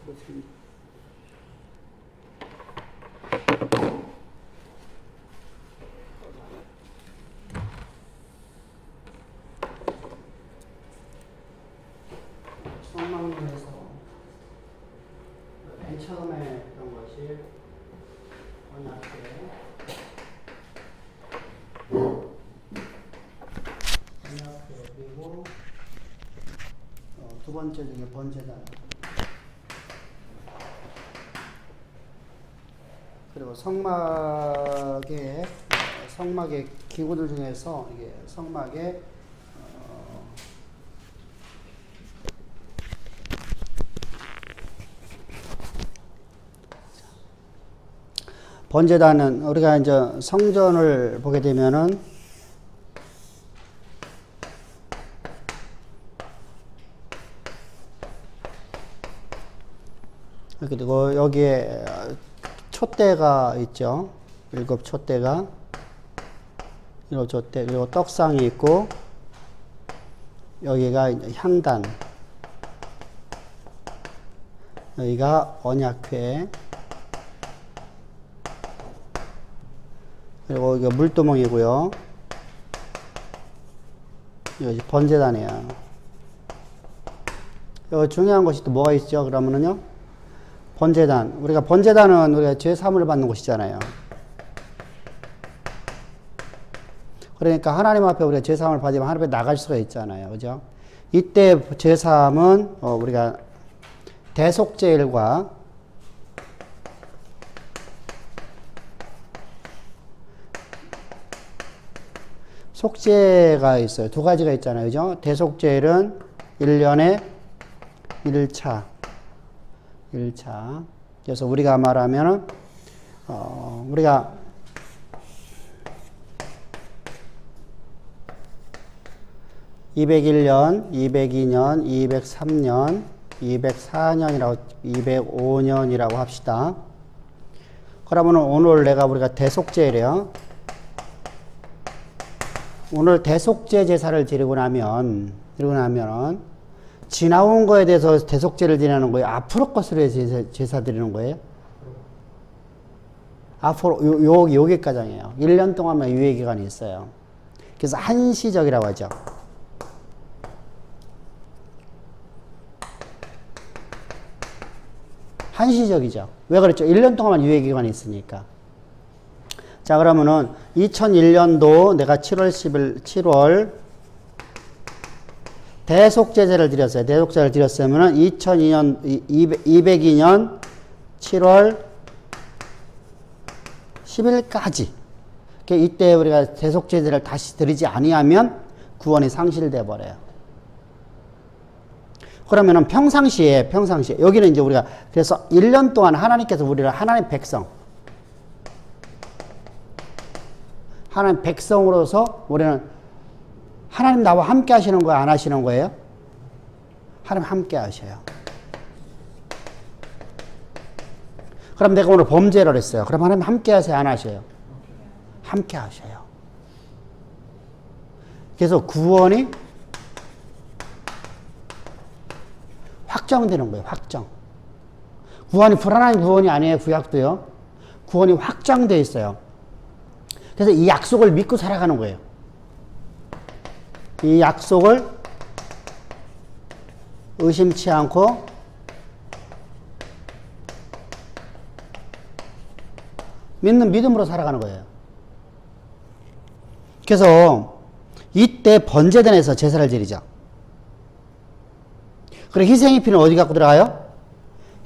그렇습니다. 성막문에서 맨 처음에 했던 것이 언약궤, 그리고 두 번째 중에 번제단, 그리고 성막의 기구들 중에서 이게 성막의 번제단은 우리가 이제 성전을 보게 되면은 그리고 여기에 촛대가 있죠. 7 촛대가, 7 촛대, 그리고 떡상이 있고, 여기가 향단, 여기가 언약궤, 그리고 이거 물두멍이고요. 여기 번제단이에요. 여기 중요한 것이 또 뭐가 있죠? 그러면은요, 번제단. 우리가 번제단은 우리가 제사함을 받는 곳이잖아요. 그러니까 하나님 앞에 우리가 제사함을 받으면 하나님 앞에 나갈 수가 있잖아요. 그죠? 이때 제사함은 우리가 대속제일과 속죄가 있어요. 두 가지가 있잖아요. 그죠? 대속제일은 1년에 1차. 그래서 우리가 말하면은, 우리가 201년, 202년, 203년, 204년이라고, 205년이라고 합시다. 그러면 오늘 우리가 대속제일이에요. 오늘 대속제 제사를 드리고 나면 지나온 거에 대해서 대속제를 드리는 거예요? 앞으로 것으로 제사 드리는 거예요? 앞으로, 여기까지예요. 1년 동안만 유예기간이 있어요. 그래서 한시적이라고 하죠. 한시적이죠. 왜 그랬죠? 1년 동안만 유예기간이 있으니까. 자, 그러면은 2001년도 내가 7월 대속제제를 드렸어요. 대속제를 드렸으면은 202년 7월 10일까지. 이때 우리가 대속제제를 다시 드리지 아니하면 구원이 상실돼 버려요. 그러면은 평상시에 여기는 이제 우리가 그래서 1년 동안 하나님께서 우리를 하나님 백성으로서 우리는 하나님 나와 함께 하시는 거예요? 안 하시는 거예요? 하나님 함께 하셔요. 그럼 내가 오늘 범죄를 했어요. 그럼 하나님 함께 하세요? 안 하셔요? 함께 하셔요. 그래서 구원이 확정되는 거예요. 확정. 구원이 불안한 구원이 아니에요. 구약도요. 구원이 확정되어 있어요. 그래서 이 약속을 믿고 살아가는 거예요. 이 약속을 의심치 않고 믿는 믿음으로 살아가는 거예요. 그래서 이때 번제단에서 제사를 드리죠. 그리고 희생의 피는 어디 갖고 들어가요?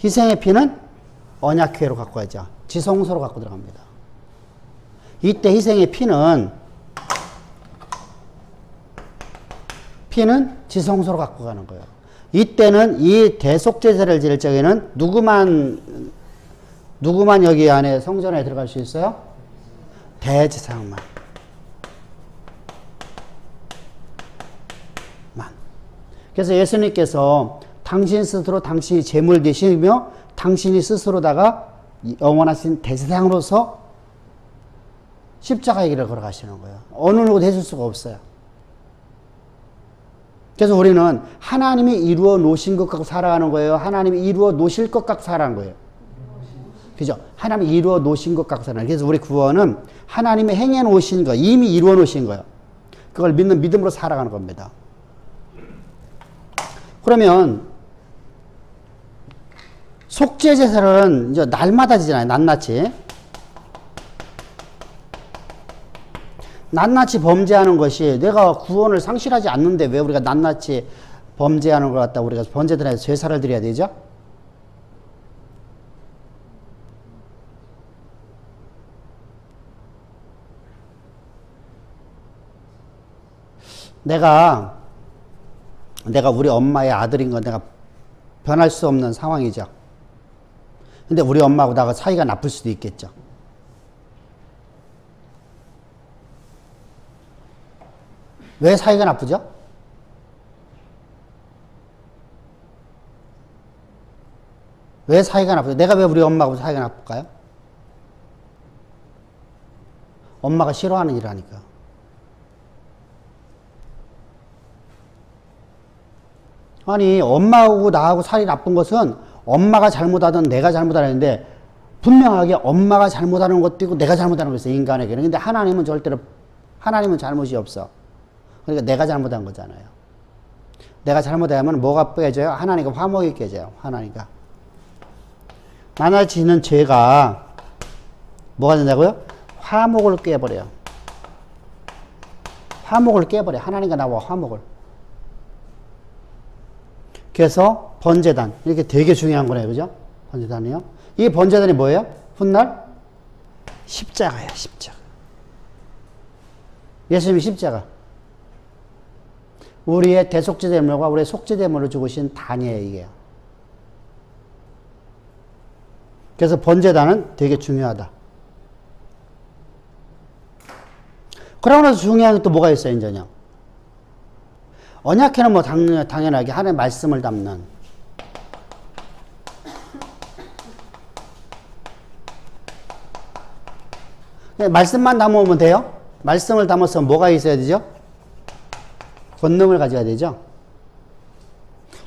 희생의 피는 언약궤로 갖고 가죠. 지성소로 갖고 들어갑니다. 이때 희생의 피는 지성소로 갖고 가는 거예요. 이때는 이 대속제사를 지낼 적에는 누구만 여기 안에 성전에 들어갈 수 있어요? 대제사장만. 그래서 예수님께서 당신 스스로 당신이 제물 되시며 당신이 스스로다가 영원하신 대제사장으로서 십자가의 길을 걸어가시는 거예요. 어느 누구도 해줄 수가 없어요. 그래서 우리는 하나님이 이루어 놓으신 것 갖고 살아가는 거예요? 하나님이 이루어 놓으실 것 갖고 살아가는 거예요? 그죠? 하나님이 이루어 놓으신 것 갖고 살아가는 거예요. 그래서 우리 구원은 하나님이 행해 놓으신 거, 이미 이루어 놓으신 거예요. 그걸 믿는 믿음으로 살아가는 겁니다. 그러면 속죄 제사는 이제 날마다 지잖아요. 낱낱이. 낱낱이 범죄하는 것이 내가 구원을 상실하지 않는데 왜 우리가 낱낱이 범죄하는 것 같다 우리가 번제들한테 제사를 드려야 되죠? 내가 우리 엄마의 아들인 건 내가 변할 수 없는 상황이죠. 근데 우리 엄마하고 나가 사이가 나쁠 수도 있겠죠. 왜 사이가 나쁘죠? 왜 사이가 나쁘죠? 내가 왜 우리 엄마하고 사이가 나쁠까요? 엄마가 싫어하는 일 하니까. 아니, 엄마하고 나하고 사이 나쁜 것은 엄마가 잘못하든 내가 잘못하는데 분명하게 엄마가 잘못하는 것도 있고 내가 잘못하는 것도 있어요, 인간에게는. 근데 하나님은 절대로, 하나님은 잘못이 없어. 그러니까 내가 잘못한 거잖아요. 내가 잘못하면 뭐가 깨져요? 하나님과 화목이 깨져요. 하나님과. 낱낱이 있는 죄가 뭐가 된다고요? 화목을 깨버려요. 화목을 깨버려. 하나님과 나와 화목을. 그래서 번제단. 이렇게 되게 중요한 거네요. 그죠? 번제단이요. 이 번제단이 뭐예요? 훗날? 십자가예요. 십자가. 예수님이 십자가. 우리의 대속죄제물과 우리의 속죄제물을 죽으신 단이에요, 이게. 그래서 번제단은 되게 중요하다. 그러고 나서 중요한 게 또 뭐가 있어요, 이제요? 언약회는 뭐 당연하게 하나님의 말씀을 담는. 말씀만 담으면 돼요? 말씀을 담아서 뭐가 있어야 되죠? 권능을 가져야 되죠.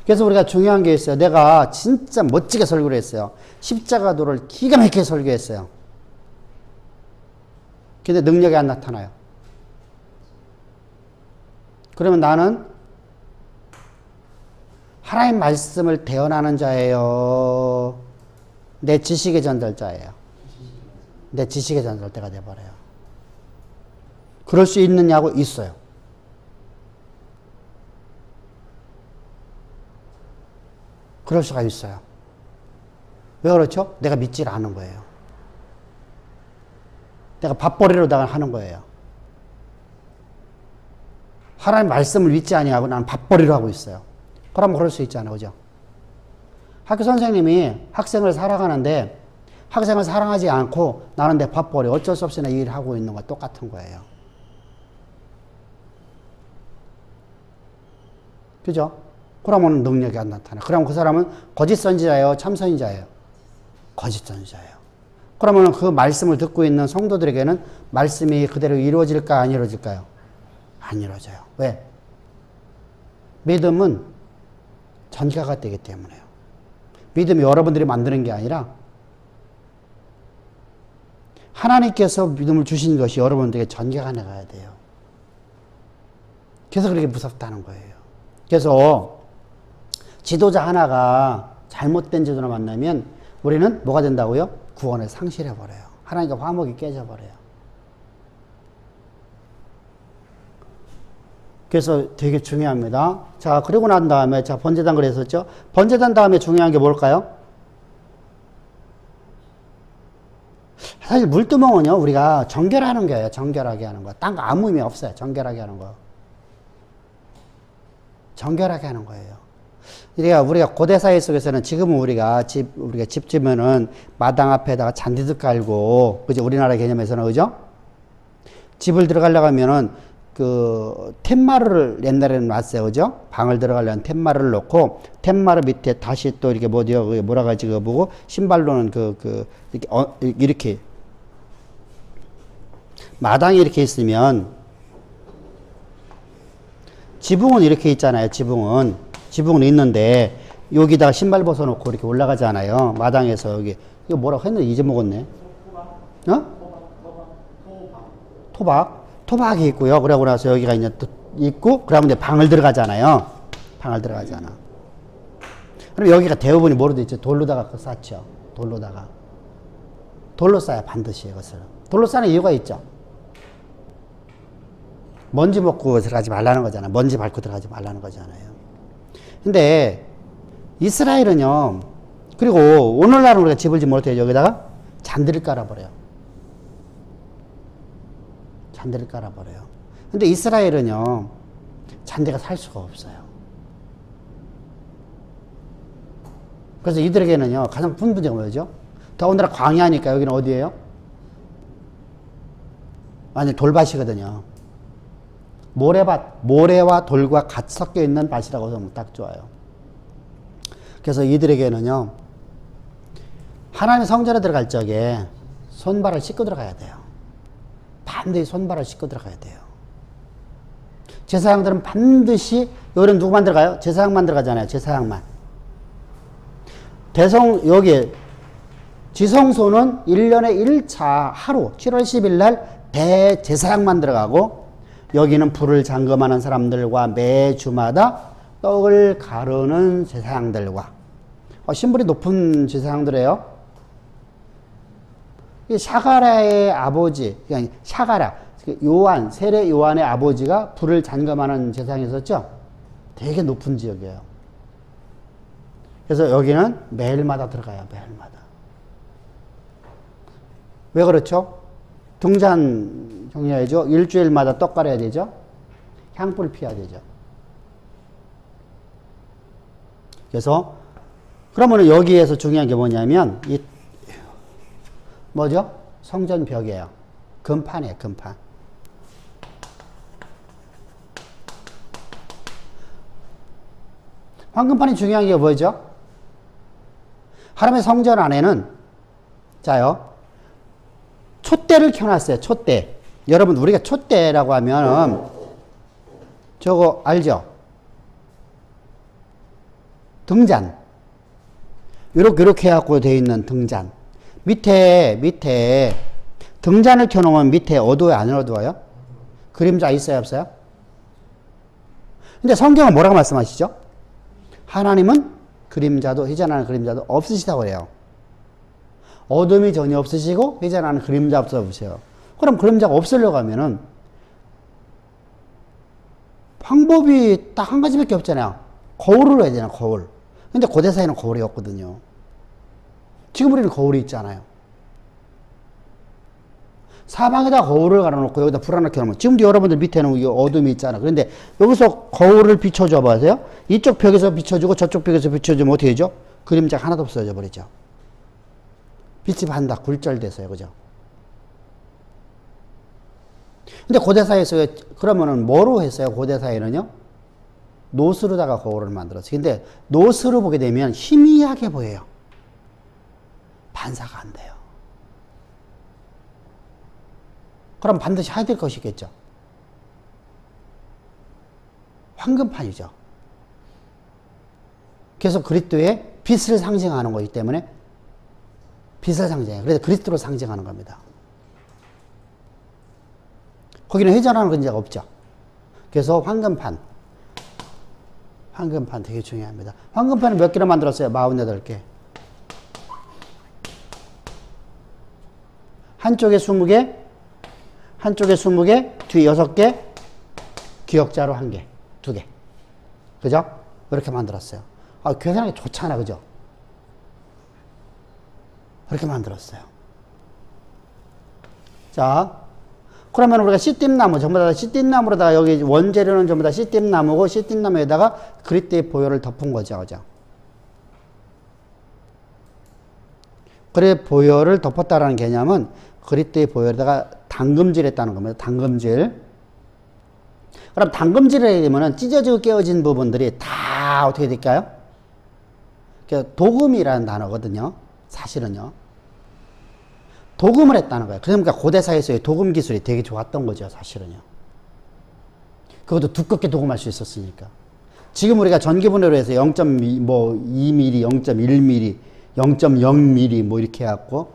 그래서 우리가 중요한 게 있어요. 내가 진짜 멋지게 설교를 했어요. 십자가도를 기가 막히게 설교했어요. 근데 능력이 안 나타나요. 그러면 나는 하나님 말씀을 대언하는 자예요? 내 지식의 전달자예요? 내 지식의 전달자가 돼버려요. 그럴 수 있느냐고? 있어요. 그럴 수가 있어요. 왜 그렇죠? 내가 믿질 않은 거예요. 내가 밥벌이로다가 하는 거예요. 하나님 말씀을 믿지 아니하고 나는 밥벌이로 하고 있어요. 그러면 그럴 수 있잖아요. 그죠? 학교 선생님이 학생을 사랑하는데 학생을 사랑하지 않고 나는 내 밥벌이 어쩔 수 없이 내 일을 하고 있는 거와 똑같은 거예요. 그죠? 그러면 능력이 안 나타나. 그러면 그 사람은 거짓 선지자예요? 참 선지자예요? 거짓 선지자예요. 그러면 그 말씀을 듣고 있는 성도들에게는 말씀이 그대로 이루어질까 안 이루어질까요? 안 이루어져요. 왜? 믿음은 전가가 되기 때문에요. 믿음이 여러분들이 만드는 게 아니라 하나님께서 믿음을 주신 것이 여러분들에게 전가가 나가야 돼요. 그래서 그렇게 무섭다는 거예요. 그래서 지도자 하나가 잘못된 지도를 만나면 우리는 뭐가 된다고요? 구원을 상실해버려요. 하나님과 화목이 깨져버려요. 그래서 되게 중요합니다. 자, 그리고 난 다음에, 자, 번제단 그랬었죠? 번제단 다음에 중요한 게 뭘까요? 사실 물두멍은요, 우리가 정결하는 거예요. 정결하게 하는 거. 딴 거 아무 의미 없어요. 정결하게 하는 거. 정결하게 하는 거예요. 우리가 고대 사회 속에서는 지금은 우리가 집 지면은 마당 앞에다가 잔디도 깔고, 그죠? 우리나라 개념에서는, 그죠? 집을 들어가려고 하면은 그 툇마루를 옛날에는 놨어요. 그죠? 방을 들어가려면 툇마루를 놓고 툇마루 밑에 다시 또 이렇게 뭐라 가지 그거 보고 신발로는 이렇게 마당이 이렇게 있으면 지붕은 이렇게 있잖아요. 지붕은 있는데 여기다가 신발 벗어놓고 이렇게 올라가잖아요. 마당에서 여기 이거 뭐라고 했는데 잊어먹었네. 어? 토박이 있고요. 그러고 나서 여기가 이제 있고 그러면 이제 방을 들어가잖아요. 방을 들어가잖아. 그럼 여기가 대부분이 뭐로 돼 있죠? 돌로다가 쌓죠. 돌로 쌓아요. 반드시 이것을. 돌로 쌓는 이유가 있죠. 먼지 먹고 들어가지 말라는 거잖아. 먼지 밟고 들어가지 말라는 거잖아요. 근데 이스라엘은요. 그리고 오늘날은 우리가 집을 짓면 어떻게 해요? 여기다가 잔디를 깔아버려요. 근데 이스라엘은요. 잔디가 살 수가 없어요. 그래서 이들에게는요. 가장 큰 문제가 뭐죠? 더군다나 광야니까 여기는 어디예요? 완전 돌밭이거든요. 모래와 돌과 같이 섞여 있는 밭이라고 하면 딱 좋아요. 그래서 이들에게는요, 하나님의 성전에 들어갈 적에 손발을 씻고 들어가야 돼요. 반드시 손발을 씻고 들어가야 돼요. 제사장들은 반드시, 여기는 누구만 들어가요? 제사장만 들어가잖아요. 제사장만. 여기, 지성소는 1년에 1차 하루, 7월 10일 날 대제사장만 들어가고, 여기는 불을 잠금하는 사람들과 매주마다 떡을 가르는 제사장들과 신분이 높은 제사장들이에요. 샤가라의 아버지, 샤가라, 세례 요한의 아버지가 불을 잠금하는 제사장이 있었죠. 되게 높은 지역이에요. 그래서 여기는 매일마다 들어가요. 매일마다. 왜 그렇죠? 등잔 정리해야죠. 일주일마다 떡 갈아야 되죠. 향불 피워야 되죠. 그래서 그러면 여기에서 중요한 게 뭐냐면 뭐죠? 성전 벽이에요. 금판이에요. 금판. 황금판이 중요한 게 뭐죠? 하나님의 성전 안에는 자요. 촛대를 켜놨어요. 촛대. 여러분 우리가 촛대라고 하면 저거 알죠? 등잔. 이렇게 해갖고 되어 있는 등잔. 밑에 등잔을 켜놓으면 밑에 어두워요? 안 어두워요? 그림자 있어요? 없어요? 근데 성경은 뭐라고 말씀하시죠? 하나님은 그림자도 회전하는 그림자도 없으시다고 해요. 어둠이 전혀 없으시고 회전하는 그림자 없으세요. 그럼 그림자가 없으려고 하면은 방법이 딱 한 가지밖에 없잖아요. 거울을 해야 되나, 거울. 근데 고대 사회는 거울이 없거든요. 지금 우리는 거울이 있잖아요. 사방에다 거울을 갈아놓고 여기다 불 하나 켜놓으면 지금도 여러분들 밑에는 어둠이 있잖아. 그런데 여기서 거울을 비춰줘 보세요. 이쪽 벽에서 비춰주고 저쪽 벽에서 비춰주면 어떻게 되죠? 그림자가 하나도 없어져 버리죠. 빛이 반다 굴절돼서요. 그죠? 근데 고대사회에서 그러면은 뭐로 했어요? 고대사회는요? 노스로다가 거울을 만들었어요. 근데 노스로 보게 되면 희미하게 보여요. 반사가 안 돼요. 그럼 반드시 해야 될 것이 있겠죠. 황금판이죠. 그래서 그리스도의 빛을 상징하는 거기 때문에 빛을 상징해요. 그래서 그리스도를 상징하는 겁니다. 거기는 회전하는 그림자가 없죠. 그래서 황금판 되게 중요합니다. 황금판을 몇 개로 만들었어요? 48개. 한쪽에 20개, 한쪽에 20개, 뒤에 6개, 기역자로 1개, 2개. 그죠? 이렇게 만들었어요. 계산하기 좋잖아. 그죠? 그렇게 만들었어요. 자, 그러면 우리가 씨띠나무, 전부 다 씨띠나무로다가 여기 원재료는 전부 다 씨띠나무고 씨띠나무에다가 그리스도의 보혈을 덮은 거죠. 그죠? 그래, 보혈을 덮었다라는 개념은 그리스도의 보혈에다가 당금질 했다는 겁니다. 당금질. 그럼 당금질을 하게 되면은 찢어지고 깨어진 부분들이 다 어떻게 될까요? 도금이라는 단어거든요. 사실은요. 도금을 했다는 거예요. 그러니까 고대사회에서의 도금 기술이 되게 좋았던 거죠. 사실은요. 그것도 두껍게 녹음할 수 있었으니까. 지금 우리가 전기분해로 해서 0.2mm, 0.1mm, 0.0mm 뭐 이렇게 해갖고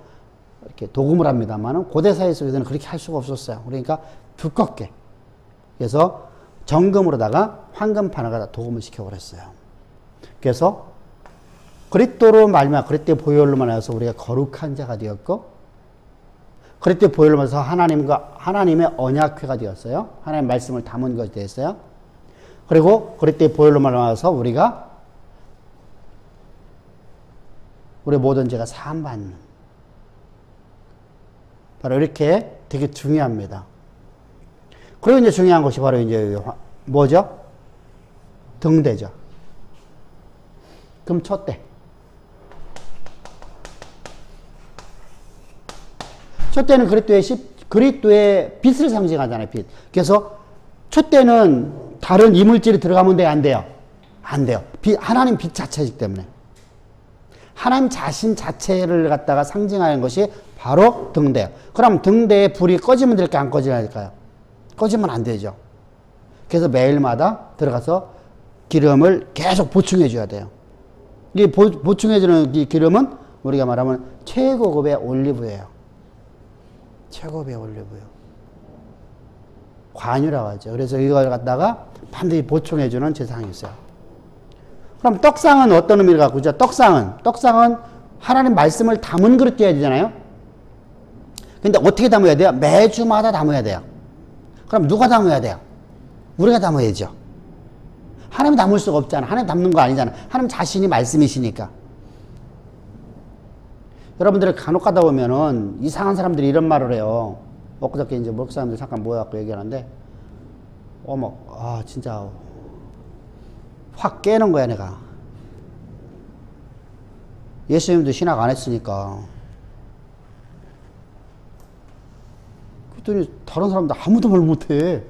이렇게 녹음을 합니다만은 고대 사회 속에서는 그렇게 할 수가 없었어요. 그러니까 두껍게. 그래서 정금으로다가 황금판을 녹음을 시켜버렸어요. 그래서 그리스도로 말미암아 그리스도의 보혈로만 해서 우리가 거룩한 자가 되었고, 그리스도의 보혈로만 해서 하나님의 언약회가 되었어요. 하나님의 말씀을 담은 것이 되었어요. 그리고 그리스도의 보혈로만 해서 우리가 우리 모든 죄가 사함받는, 바로 이렇게 되게 중요합니다. 그리고 이제 중요한 것이 바로 이제 뭐죠? 등대죠. 그럼 촛대. 촛대는 그리스도의 빛을 상징하잖아요. 빛. 그래서 촛대는 다른 이물질이 들어가면 돼요? 안 돼요? 안 돼요. 하나님 빛 자체이기 때문에. 하나님 자신 자체를 갖다가 상징하는 것이 바로 등대예요. 그럼 등대에 불이 꺼지면 될까요? 안 꺼져야 될까요? 꺼지면 안 되죠. 그래서 매일마다 들어가서 기름을 계속 보충해 줘야 돼요. 이 보충해 주는 이 기름은 우리가 말하면 최고급의 올리브예요. 최고급의 올리브요. 관유라고 하죠. 그래서 이걸 갖다가 반드시 보충해 주는 제상이 있어요. 그럼 떡상은 어떤 의미를 갖고 있죠? 떡상은 하나님 말씀을 담은 그릇 돼야 되잖아요. 근데 어떻게 담아야 돼요? 매주마다 담아야 돼요. 그럼 누가 담아야 돼요? 우리가 담아야죠. 하나님이 담을 수가 없잖아. 하나님 담는 거 아니잖아. 하나님 자신이 말씀이시니까. 여러분들 간혹 가다 보면은 이상한 사람들이 이런 말을 해요. 엊그저께 이제 목사님들 잠깐 모여갖고 얘기하는데, 진짜 확 깨는 거야, 내가. 예수님도 신학 안 했으니까. 그랬더니 다른 사람들 아무도 말 못해.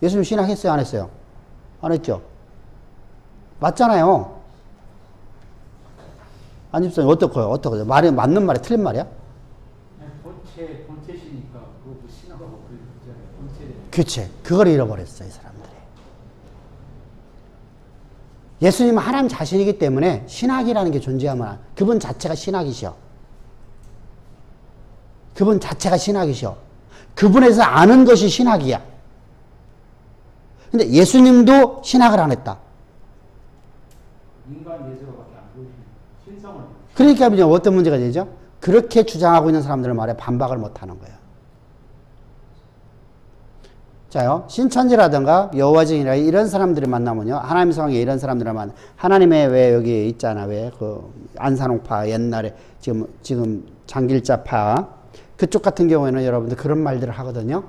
예수님 신학 했어요, 안 했어요? 안 했죠? 맞잖아요. 안집사님 어떡해요? 말이 맞는 말이야? 틀린 말이야? 본체시니까 그것도 신학하고 그렇잖아요. 본체. 그치. 그걸 잃어버렸어요, 이 사람들이. 예수님은 하나님 자신이기 때문에 신학이라는 게 존재하면 그분 자체가 신학이셔. 그분 자체가 신학이셔. 그분에서 아는 것이 신학이야. 근데 예수님도 신학을 안 했다. 인간 예수로밖에 안 보이시는 신성을. 그러니까 이제 어떤 문제가 되죠? 그렇게 주장하고 있는 사람들 말에 반박을 못 하는 거예요. 자요, 신천지라든가 여호와증이라 이런 사람들을 만나면요, 하나님 성에 이런 사람들을 만나, 하나님의 왜 여기 있잖아, 왜 그 안산홍파 옛날에 지금 장길자파 그쪽 같은 경우에는 여러분들 그런 말들을 하거든요.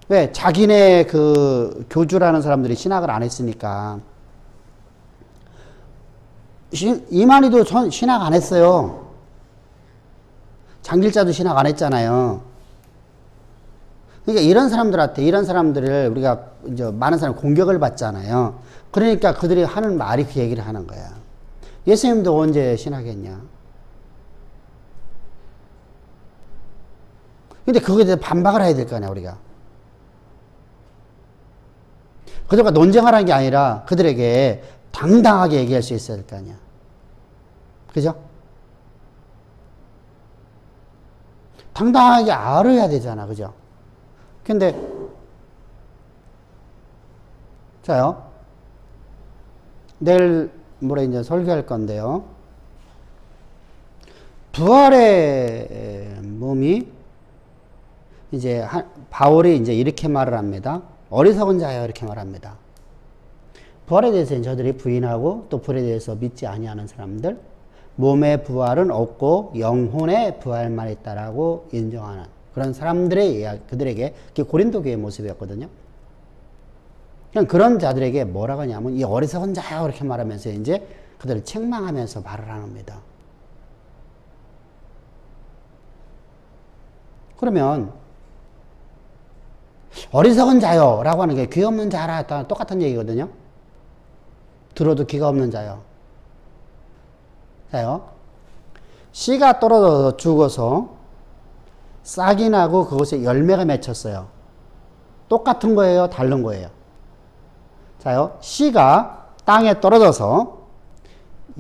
왜? 자기네 그 교주라는 사람들이 신학을 안 했으니까. 이만희도 신학 안 했어요. 장길자도 신학 안 했잖아요. 그러니까 이런 사람들을 우리가 이제 많은 사람 공격을 받잖아요. 그러니까 그들이 하는 말이 그 얘기를 하는 거야. 예수님도 언제 신학했냐? 근데 그거에 대해서 반박을 해야 될 거 아니야, 우리가. 그들과 논쟁하라는 게 아니라 그들에게 당당하게 얘기할 수 있어야 될 거 아니야. 그죠? 당당하게 알아야 되잖아. 그죠? 근데, 자요. 내일 모레 이제 설교할 건데요. 부활의 몸이 이제 바울이 이제 이렇게 말을 합니다. 어리석은 자여 이렇게 말합니다. 부활에 대해서 저들이 부인하고 또 부활에 대해서 믿지 아니하는 사람들, 몸의 부활은 없고 영혼의 부활만 있다라고 인정하는 그런 사람들의 이야기, 그들에게 그게 고린도 교회의 모습이었거든요. 그냥 그런 자들에게 뭐라고 하냐면 이 어리석은 자여 이렇게 말하면서 이제 그들을 책망하면서 말을 합니다. 그러면 어리석은 자요 라고 하는 게 귀 없는 자라 똑같은 얘기거든요. 들어도 귀가 없는 자요. 자요. 씨가 떨어져서 죽어서 싹이 나고 그것에 열매가 맺혔어요. 똑같은 거예요? 다른 거예요? 자요. 씨가 땅에 떨어져서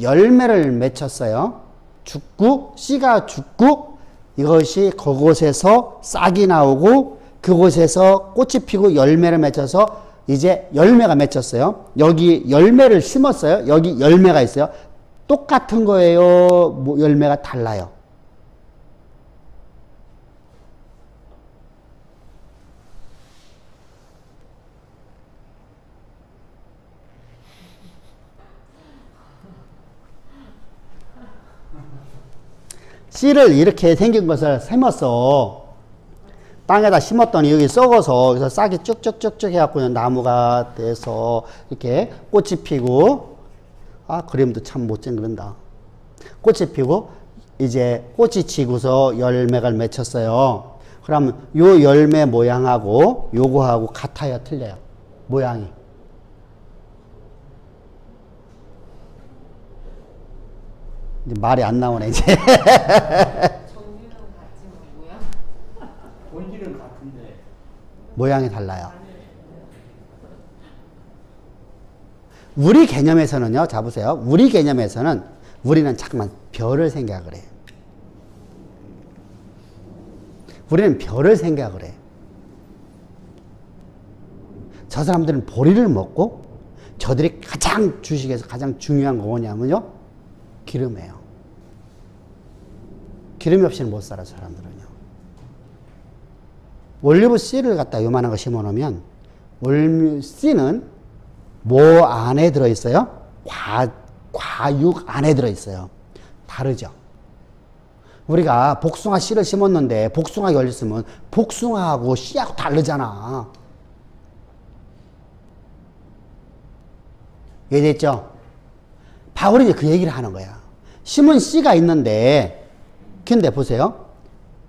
열매를 맺혔어요. 죽고 씨가 죽고 이것이 그곳에서 싹이 나오고 그곳에서 꽃이 피고 열매를 맺혀서 이제 열매가 맺혔어요. 여기 열매를 심었어요. 여기 열매가 있어요. 똑같은 거예요? 뭐 열매가 달라요? 씨를 이렇게 생긴 것을 심었어. 땅에다 심었더니 여기 썩어서 그래서 싹이 쭉쭉쭉쭉 해갖고 나무가 돼서 이렇게 꽃이 피고, 아, 그림도 참 못생긴다. 꽃이 피고 이제 꽃이 지고서 열매가 맺혔어요. 그러면 요 열매 모양하고 요거하고 같아요, 틀려요? 모양이. 이제 말이 안 나오네, 이제. 종류는 같지만 모양? 본질은 같은데 모양이 달라요. 우리 개념에서는요, 자 보세요. 우리 개념에서는 우리는 잠깐만 별을 생각을 해요. 우리는 별을 생각을 해요. 저 사람들은 보리를 먹고 저들이 가장 주식에서 가장 중요한 거 뭐냐면요, 기름이에요. 기름이 없이는 못 살아, 사람들은요. 올리브 씨를 갖다 요만한 거 심어 놓으면 올리브 씨는 뭐 안에 들어있어요? 과육 안에 들어있어요. 다르죠. 우리가 복숭아 씨를 심었는데 복숭아 열렸으면 복숭아하고 씨하고 다르잖아. 이해됐죠? 바울이 이제 그 얘기를 하는 거야. 심은 씨가 있는데, 근데 보세요.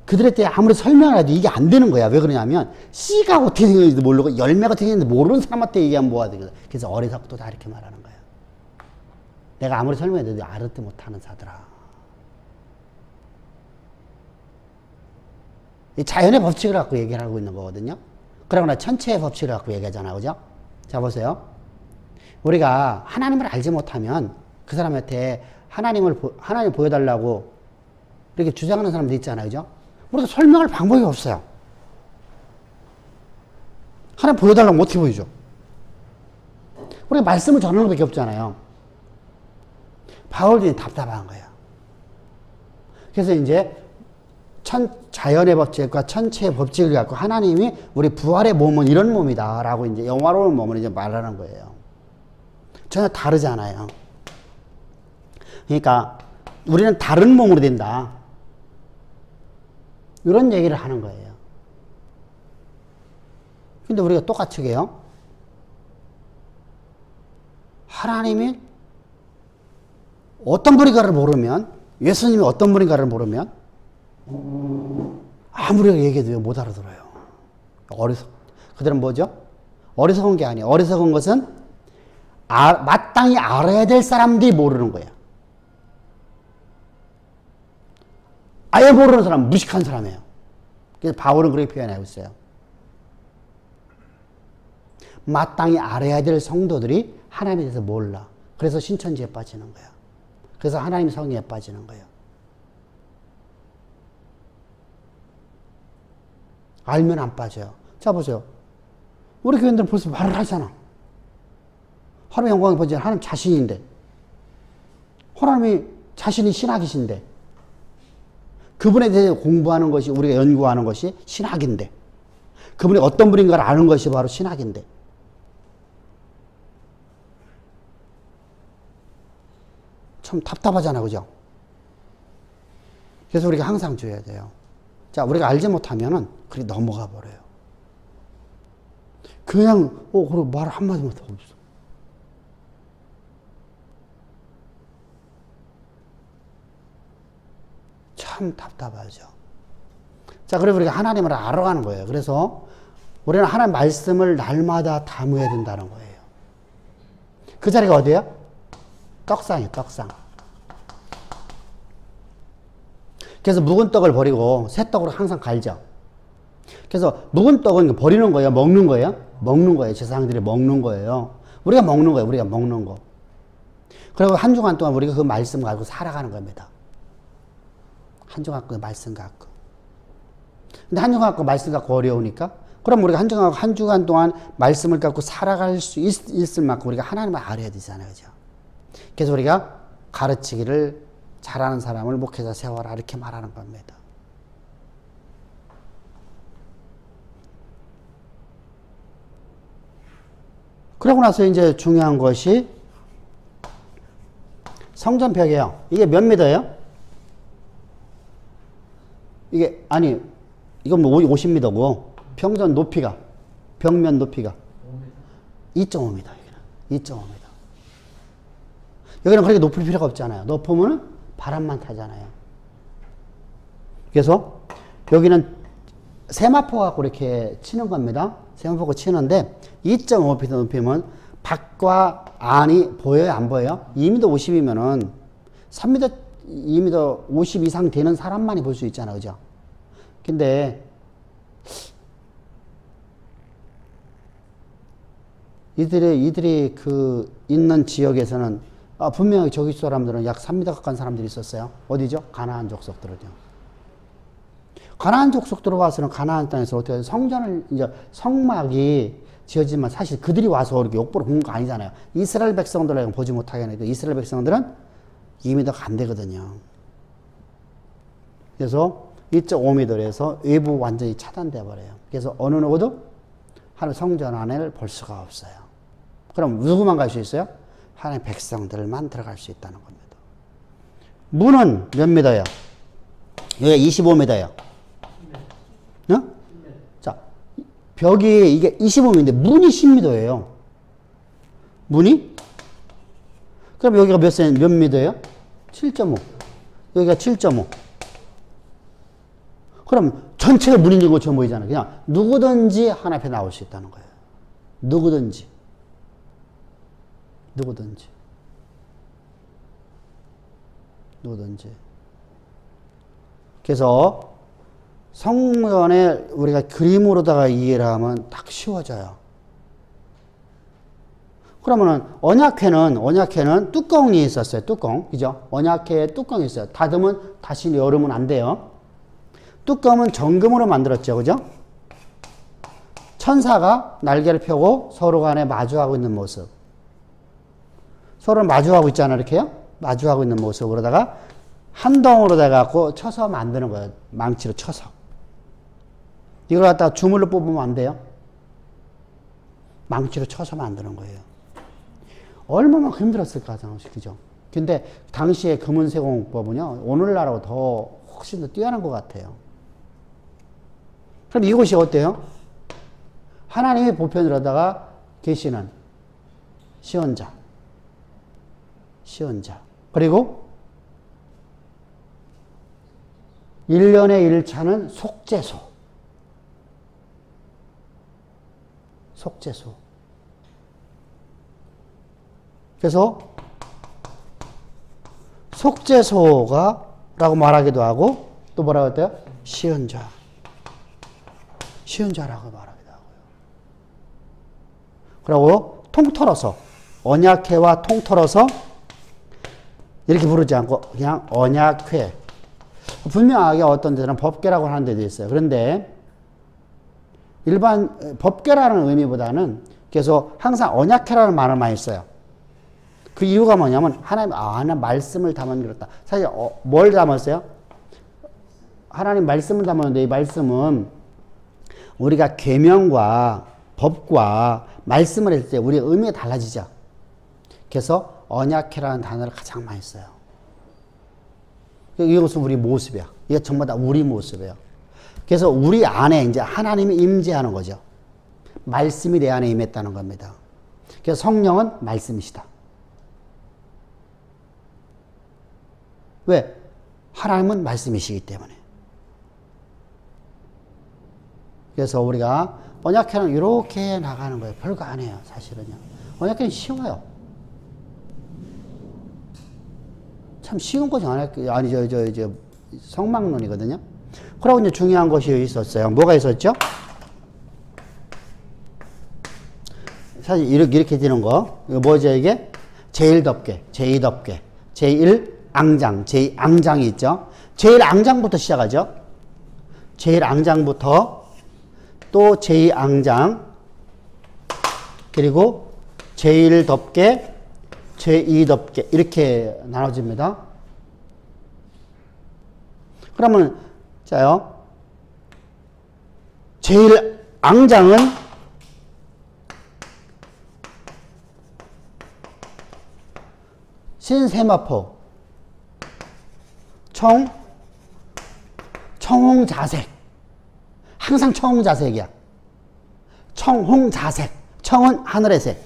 그들에 대해 아무리 설명을 해도 이게 안 되는 거야. 왜 그러냐면 씨가 어떻게 생겼는지도 모르고 열매가 어떻게 생겼는지 모르는 사람한테 얘기하면 뭐가 되거든. 그래서 어리석도다 이렇게 말하는 거야. 내가 아무리 설명해도 알아듣지 못하는 사들아. 이 자연의 법칙을 갖고 얘기를 하고 있는 거거든요. 그러거나 천체의 법칙을 갖고 얘기하잖아. 그죠? 자, 보세요. 우리가 하나님을 알지 못하면 그 사람한테 하나님 보여달라고 이렇게 주장하는 사람도 있잖아요. 그죠? 우리가 설명할 방법이 없어요. 하나님 보여달라고 어떻게 보여줘? 우리가 말씀을 전하는 것밖에 없잖아요. 바울이 답답한 거예요. 그래서 이제 자연의 법칙과 천체의 법칙을 갖고 하나님이 우리 부활의 몸은 이런 몸이다 라고 이제 영화로운 몸을 이제 말하는 거예요. 전혀 다르잖아요. 그러니까 우리는 다른 몸으로 된다. 이런 얘기를 하는 거예요. 근데 우리가 똑같이 해요. 하나님이 어떤 분인가를 모르면, 예수님이 어떤 분인가를 모르면 아무리 얘기해도 못 알아들어요. 그들은 뭐죠? 어리석은 게 아니에요. 어리석은 것은 마땅히 알아야 될 사람들이 모르는 거야. 아예 모르는 사람, 무식한 사람이에요. 그래서 바울은 그렇게 표현하고 있어요. 마땅히 알아야 될 성도들이 하나님에 대해서 몰라. 그래서 신천지에 빠지는 거야. 그래서 하나님 성의에 빠지는 거예요. 알면 안 빠져요. 자, 보세요. 우리 교인들은 벌써 말을 하잖아. 하나님의 영광을 보지 하나님 자신인데, 하나님이 자신이 신학이신데, 그분에 대해서 공부하는 것이, 우리가 연구하는 것이 신학인데, 그분이 어떤 분인가를 아는 것이 바로 신학인데, 참 답답하잖아, 그죠? 그래서 우리가 항상 줘야 돼요. 자, 우리가 알지 못하면은 그리 넘어가 버려요. 그냥 그리고 말 한마디만 더 없어. 참 답답하죠. 자, 그리고 우리가 하나님을 알아가는 거예요. 그래서 우리는 하나님 말씀을 날마다 담아야 된다는 거예요. 그 자리가 어디예요? 떡상이에요, 떡상. 그래서 묵은 떡을 버리고 새 떡으로 항상 갈죠. 그래서 묵은 떡은 버리는 거예요? 먹는 거예요? 먹는 거예요. 제사장들이 먹는 거예요. 우리가 먹는 거예요. 우리가 먹는 거. 그리고 한 주간 동안 우리가 그 말씀 가지고 살아가는 겁니다. 한 주간 그 말씀 갖고. 근데 한 주간 갖고 말씀 갖고 어려우니까 그럼 우리가 한 주간 동안 말씀을 갖고 살아갈 수 있을 만큼 우리가 하나님을 알아야 되잖아요. 그죠? 그래서 우리가 가르치기를 잘하는 사람을 목회자 세워라 이렇게 말하는 겁니다. 그러고 나서 이제 중요한 것이 성전벽이에요. 이게 몇 미터예요? 이게 아니 이건 뭐 50m고 평전 높이가 벽면 높이가 2.5m. 여기는 2.5m. 여기는 그렇게 높을 필요가 없잖아요. 높으면 바람만 타잖아요. 그래서 여기는 세마포 갖고 이렇게 치는 겁니다. 세마포 치는데 2.5m 높이면 밖과 안이 보여요? 안 보여요? 2m 50이면은 3m, 2m 50 이상 되는 사람만이 볼 수 있잖아요. 그죠? 근데 이들이 그 있는 지역에서는 분명히 저기 사람들은 약 3m 가까운 사람들이 있었어요. 어디죠? 가나안 족속들은요. 가나안 족속 들어와서는 가나안 땅에서 어떻게 성전을 이제 성막이 지어지만 사실 그들이 와서 이렇게 욕보러 본 거 아니잖아요. 이스라엘 백성들은 보지 못하게 하니까 이스라엘 백성들은 2m가 안 되거든요. 그래서 2.5m에서 외부 완전히 차단돼 버려요. 그래서 어느 누구도 하나님 성전 안을 볼 수가 없어요. 그럼 누구만 갈 수 있어요? 하나님 백성들만 들어갈 수 있다는 겁니다. 문은 몇 미터예요? 여기 25m예요. 어? 자, 벽이 이게 25m인데 문이 10m예요. 문이? 그럼 여기가 몇 미터예요? 7.5. 여기가 7.5. 그럼 전체가 문인 것처럼 보이잖아요. 그냥 누구든지 하나님 앞에 나올 수 있다는 거예요. 누구든지. 그래서 성전에 우리가 그림으로다가 이해를 하면 딱 쉬워져요. 그러면은 언약회는 뚜껑이 있었어요. 뚜껑. 그죠? 언약회에 뚜껑이 있어요. 닫으면 다시 열으면 안 돼요. 뚜껑은 정금으로 만들었죠. 그죠? 천사가 날개를 펴고 서로 간에 마주하고 있는 모습. 서로 마주하고 있잖아요. 이렇게요. 마주하고 있는 모습으로다가 한 덩으로다가 쳐서 만드는 거예요. 망치로 쳐서. 이걸 갖다가 주물로 뽑으면 안 돼요. 망치로 쳐서 만드는 거예요. 얼마나 힘들었을까, 당시. 그죠? 근데 당시의 금은세공법은요, 오늘날하고 더 훨씬 더 뛰어난 것 같아요. 그럼 이곳이 어때요? 하나님의 보편으로다가 계시는 시언자. 그리고 1년에 1차는 속죄소. 그래서 속죄소가 라고 말하기도 하고 또 뭐라고 할까요? 시언자라고 말하기도 하고요. 그리고 통틀어서 언약회와 통틀어서 이렇게 부르지 않고 그냥 언약회. 분명하게 어떤 데는 법궤라고 하는 데도 있어요. 그런데 일반 법궤라는 의미보다는 그래서 항상 언약회라는 말을 많이 써요. 그 이유가 뭐냐면 하나님 말씀을 담은 그렇다. 사실 뭘 담았어요? 하나님 말씀을 담았는데 이 말씀은 우리가 계명과 법과 말씀을 했을 때 우리의 의미가 달라지죠. 그래서 언약회라는 단어를 가장 많이 써요. 이것은 우리 모습이야. 이게 전부 다 우리 모습이에요. 그래서 우리 안에 이제 하나님이 임재하는 거죠. 말씀이 내 안에 임했다는 겁니다. 그래서 성령은 말씀이시다. 왜? 하나님은 말씀이시기 때문에. 그래서 우리가 언약회는 이렇게 나가는 거예요. 별거 안 해요, 사실은요. 언약회는 쉬워요. 참 쉬운 것이 아니죠. 성막론이거든요. 그러고 이제 중요한 것이 있었어요. 뭐가 있었죠? 사실 이렇게 되는 거. 이거 뭐죠, 이게? 제1덮개, 제2덮개, 제1앙장, 제2앙장이 있죠. 제1앙장부터 시작하죠. 제1앙장부터 또 제2앙장, 그리고 제1덮개, 제2덮개, 이렇게 나눠집니다. 그러면, 자요. 제1앙장은 신세마포, 청홍자색. 항상 청홍자색이야. 청홍자색. 청은 하늘의 색.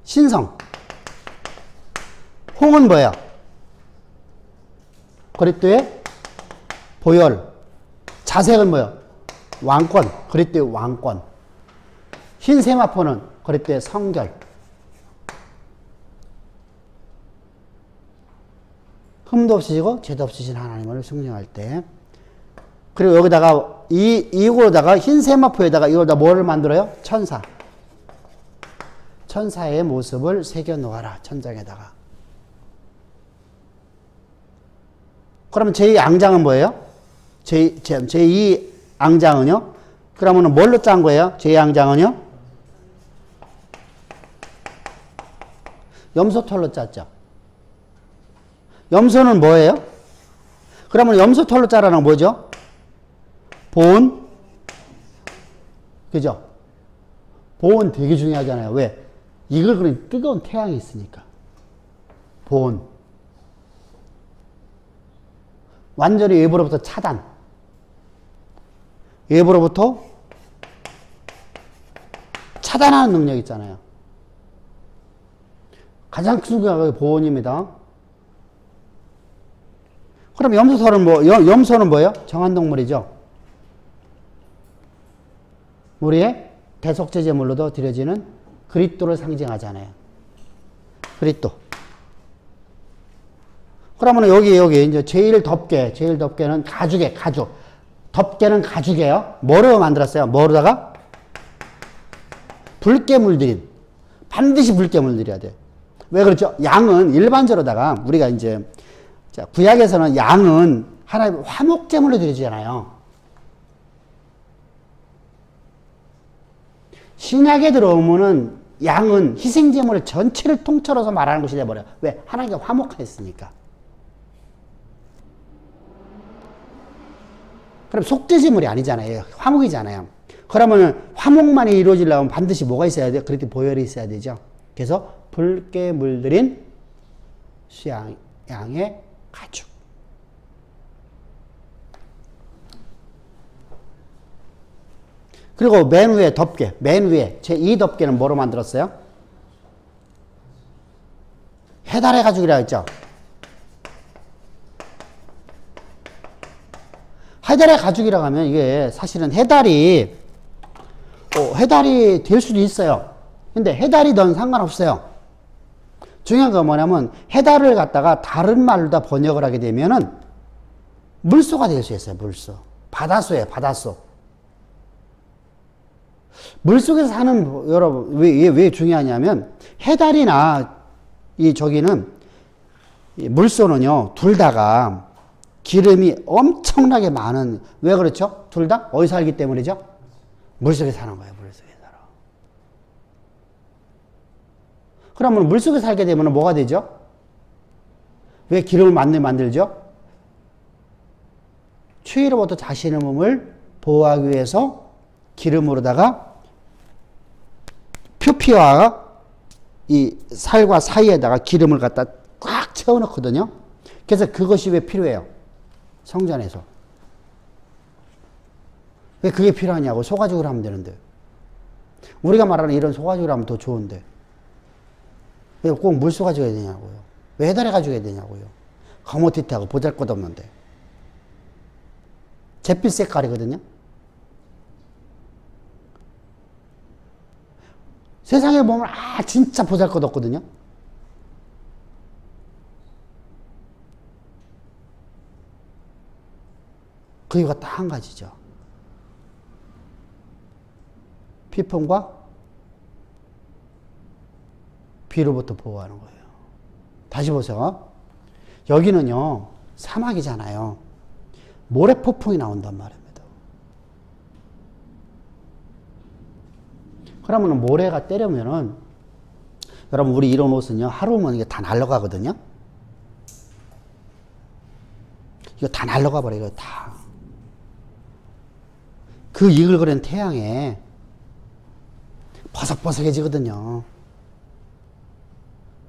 신성. 홍은 뭐예요? 그리스도의 보혈. 자색은 뭐예요? 왕권. 그리스도의 왕권. 흰세마포는 그리스도의 성결. 흠도 없으시고 죄도 없으신 하나님을 숭배할 때. 그리고 여기다가 이거다가 흰 세마포에다가 이거다 뭐를 만들어요? 천사. 천사의 모습을 새겨 놓아라. 천장에다가. 그러면 제2앙장은 뭐예요? 제2앙장은요? 그러면 뭘로 짠 거예요? 제2앙장은요? 염소털로 짰죠. 염소는 뭐예요? 그러면 염소털로 짜라는 뭐죠? 보온. 그죠? 보온 되게 중요하잖아요. 왜? 이걸 그린 뜨거운 태양이 있으니까. 보온. 완전히 외부로부터 차단. 외부로부터 차단하는 능력 있잖아요. 가장 중요한 게 보온입니다. 그럼 염소털은 염소는 뭐예요? 정한동물이죠. 우리의 대속제제물로도 드려지는 그리스도를 상징하잖아요. 그리스도. 그러면 여기 이제 제1덮개는 가죽. 덮개는 가죽이에요. 뭐로 만들었어요? 뭐로다가? 붉게 물들인. 반드시 붉게 물들여야 돼. 왜 그렇죠? 양은 일반적으로다가 우리가 이제 구약에서는 양은 하나님 화목제물로 드려지잖아요. 신약에 들어오면은 양은 희생제물 전체를 통틀어서 말하는 것이 돼버려요. 왜? 하나님과 화목했으니까. 그럼 속죄제물이 아니잖아요. 화목이잖아요. 그러면 화목만이 이루어지려면 반드시 뭐가 있어야 돼요? 그렇게 보혈이 있어야 되죠. 그래서 붉게 물들인 수양의 가죽. 그리고 맨 위에 덮개, 맨 위에 제2덮개는 뭐로 만들었어요? 해달의 가죽이라고 했죠. 해달의 가죽이라고 하면 이게 사실은 해달이 될 수도 있어요. 근데 해달이든 상관없어요. 중요한 건 뭐냐면 해달을 갖다가 다른 말로 다 번역을 하게 되면은 물소가 될 수 있어요. 물소. 바다소예요. 바다소. 물속에서 사는 여러분 왜 중요하냐면 해달이나 저기는 물소는요 둘 다가 기름이 엄청나게 많은. 왜 그렇죠? 둘 다 어디 살기 때문이죠? 물속에 사는 거예요. 물속에 살아. 그러면 물속에 살게 되면 뭐가 되죠? 왜 기름을 만들죠? 추위로부터 자신의 몸을 보호하기 위해서 기름으로다가 표피와 이 살과 사이에다가 기름을 갖다 꽉 채워넣거든요. 그래서 그것이 왜 필요해요? 성전에서. 왜 그게 필요하냐고. 소가죽으로 하면 되는데. 우리가 말하는 이런 소가죽으로 하면 더 좋은데. 왜 꼭 물소가죽 해야 되냐고요. 왜 해달의 가죽 해야 되냐고요. 거뭇티티하고 보잘것없는데. 잿빛 색깔이거든요. 세상에 보면 진짜 보잘것없거든요. 그 이유가 딱 한 가지죠. 피품과 비로부터 보호하는 거예요. 다시 보세요. 여기는요, 사막이잖아요. 모래폭풍이 나온단 말입니다. 그러면 모래가 때리면은, 여러분, 우리 이런 옷은요, 하루면 이게 다 날아가거든요. 이거 다 날아가 버려요, 이거 다. 그 이글거리는 태양에 버석버석해지거든요.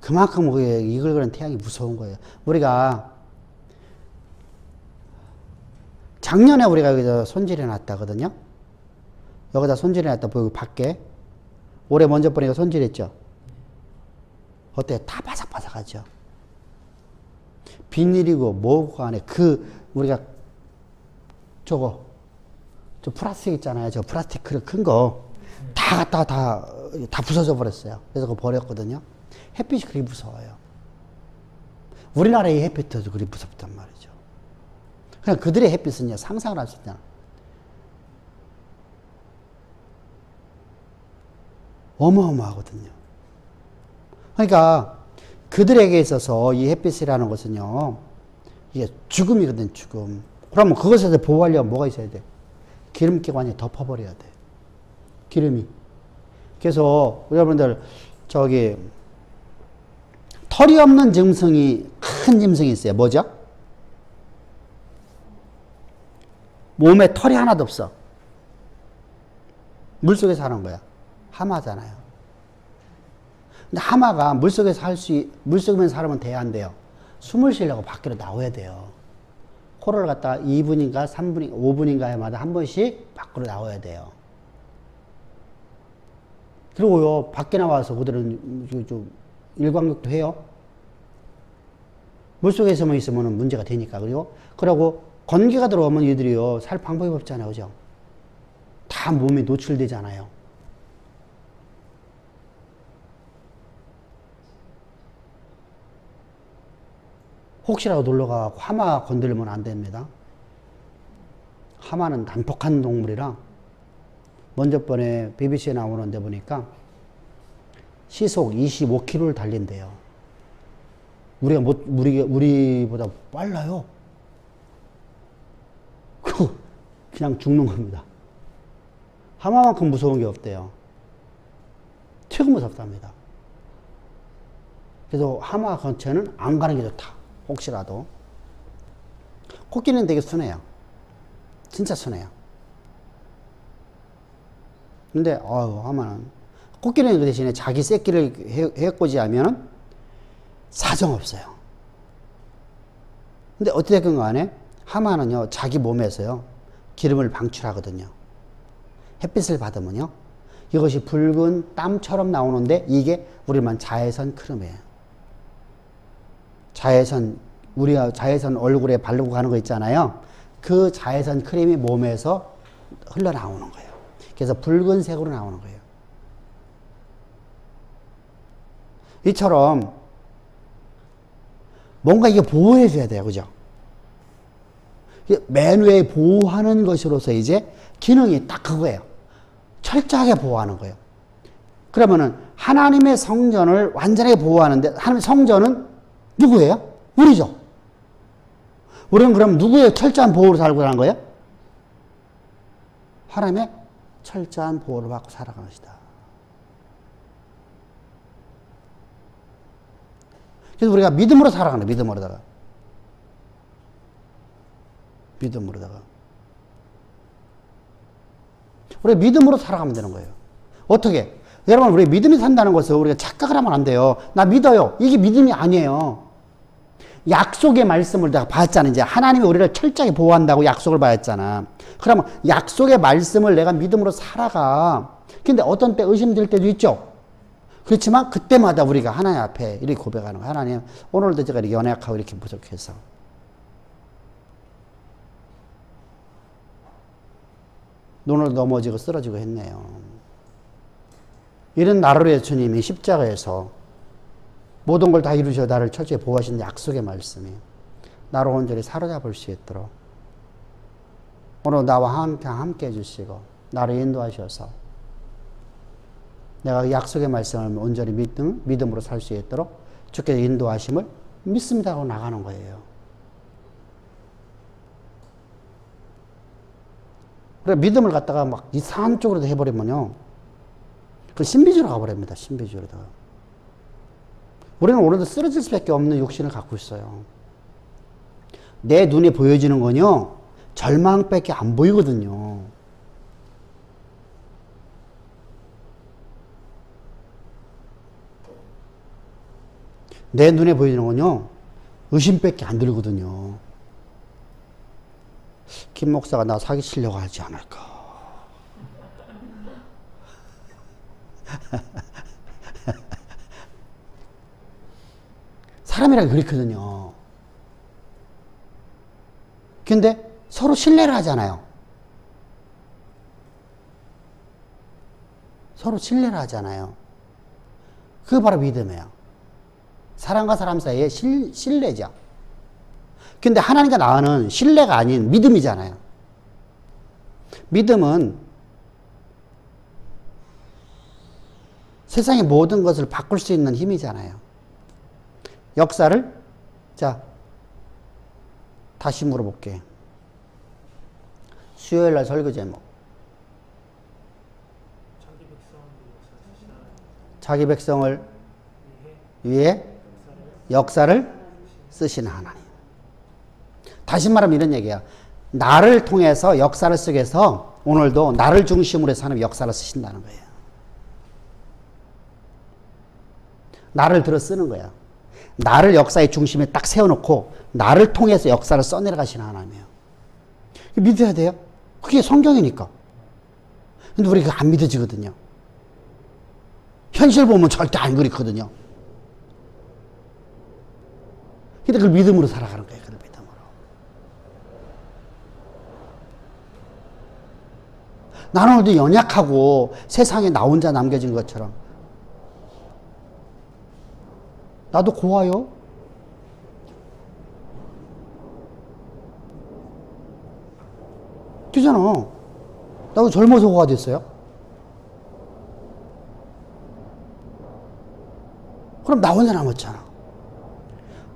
그만큼 이글거리는 태양이 무서운 거예요. 우리가 작년에 우리가 여기다 손질해 놨다거든요. 여기다 손질해 놨다 보이고 밖에 올해 먼저 보니까 손질했죠. 어때요? 다 바삭바삭하죠. 비닐이고 뭐고 안에 우리가 저 플라스틱 있잖아요. 저 플라스틱 큰 거 다 갖다가 다 부서져 버렸어요. 그래서 그거 버렸거든요. 햇빛이 그리 무서워요. 우리나라의 햇빛도 그리 무섭단 말이죠. 그냥 그들의 햇빛은요, 상상을 할 수 있잖아. 어마어마하거든요. 그러니까 그들에게 있어서 이 햇빛이라는 것은요, 이게 죽음이거든, 죽음. 그러면 그것에 보호하려면 뭐가 있어야 돼? 기름기가 완전히 덮어버려야 돼. 기름이. 그래서 여러분들 털이 없는 짐승이, 큰 짐승이 있어요. 뭐죠? 몸에 털이 하나도 없어. 물속에 사는 거야. 하마잖아요. 근데 하마가 물속에만 살면 돼야 안 돼요. 숨을 쉬려고 밖으로 나와야 돼요. 코를 갖다가 2분인가 3분인가 5분인가마다 한 번씩 밖으로 나와야 돼요. 그리고요, 밖에 나와서 그들은 좀 일광욕도 해요. 물속에서만 있으면 문제가 되니까. 그러고 건기가 들어오면 얘들이요, 살 방법이 없잖아요. 그죠? 다 몸에 노출되잖아요. 혹시라도 놀러가고 하마 건들면 안 됩니다. 하마는 난폭한 동물이라 먼저 번에 BBC에 나오는데 보니까 시속 25km를 달린대요. 우리보다 빨라요. 그냥 죽는 겁니다. 하마만큼 무서운 게 없대요. 최고 무섭답니다. 그래서 하마 근처는 안 가는 게 좋다. 혹시라도. 코끼리는 되게 순해요. 진짜 순해요. 근데 하마는, 코끼리는 그 대신에 자기 새끼를 해코지하면 사정없어요. 근데 어찌됐건 간에 하마는요, 자기 몸에서요, 기름을 방출하거든요. 햇빛을 받으면요, 이것이 붉은 땀처럼 나오는데 이게 우리만 자외선 크림이에요. 우리가 자외선 얼굴에 바르고 가는 거 있잖아요. 그 자외선 크림이 몸에서 흘러나오는 거예요. 그래서 붉은색으로 나오는 거예요. 이처럼 뭔가 이게 보호해줘야 돼요. 그죠? 맨 위에 보호하는 것으로서 이제 기능이 딱 그거예요. 철저하게 보호하는 거예요. 그러면은 하나님의 성전을 완전하게 보호하는데, 하나님의 성전은 누구예요? 우리죠. 우리는 그럼 누구의 철저한 보호를 살고 사는 거예요? 하나님의 철저한 보호를 받고 살아가는 것이다. 그래서 우리가 믿음으로 살아가는 거예요. 믿음으로다가. 우리 믿음으로 살아가면 되는 거예요. 어떻게? 여러분, 우리 믿음이 산다는 것을 우리가 착각을 하면 안 돼요. 나 믿어요. 이게 믿음이 아니에요. 약속의 말씀을 내가 봤잖아. 이제 하나님이 우리를 철저하게 보호한다고 약속을 받았잖아. 그러면 약속의 말씀을 내가 믿음으로 살아가. 근데 어떤 때 의심될 때도 있죠. 그렇지만 그때마다 우리가 하나님 앞에 이렇게 고백하는 거예요. 하나님, 오늘도 제가 이렇게 연약하고 이렇게 부족해서 눈을 넘어지고 쓰러지고 했네요. 이런 나를 위해 주님이 십자가에서 모든 걸 다 이루셔 나를 철저히 보호하신 약속의 말씀이 나를 온전히 사로잡을 수 있도록 오늘 나와 함께 해주시고 나를 인도하셔서 내가 그 약속의 말씀을 온전히 믿음으로 살 수 있도록 주께서 인도하심을 믿습니다 하고 나가는 거예요. 그래 믿음을 갖다가 막 이상한 쪽으로 해버리면요, 그 신비주의로 가버립니다. 신비주의로다가. 우리는 오늘도 쓰러질 수밖에 없는 욕심을 갖고 있어요. 내 눈에 보여지는 건요, 절망밖에 안 보이거든요. 내 눈에 보이는 건요, 의심밖에 안 들거든요. 김 목사가 나 사기치려고 하지 않을까. 사람이란 그렇거든요. 근데 서로 신뢰를 하잖아요. 서로 신뢰를 하잖아요. 그게 바로 믿음이에요. 사람과 사람 사이의 신뢰죠. 근데 하나님과 나와는 신뢰가 아닌 믿음이잖아요. 믿음은 세상의 모든 것을 바꿀 수 있는 힘이잖아요. 역사를, 자, 다시 물어볼게. 수요일 날 설교 제목. 자기 백성을 위해 역사를 쓰시는 하나님. 다시 말하면 이런 얘기야. 나를 통해서 역사를 쓰기 위해서 오늘도 나를 중심으로 해서 하나님 역사를 쓰신다는 거예요. 나를 들어 쓰는 거야. 나를 역사의 중심에 딱 세워놓고 나를 통해서 역사를 써내려가시는 하나님이에요. 믿어야 돼요. 그게 성경이니까. 근데 우리 그거 안 믿어지거든요. 현실 보면 절대 안 그렇거든요. 근데 그걸 믿음으로 살아가는 거예요. 그걸 믿음으로. 나는 어디 연약하고 세상에 나 혼자 남겨진 것처럼. 나도 고와요. 그잖아. 나도 젊어서 고와 됐어요. 그럼 나 혼자 남았잖아.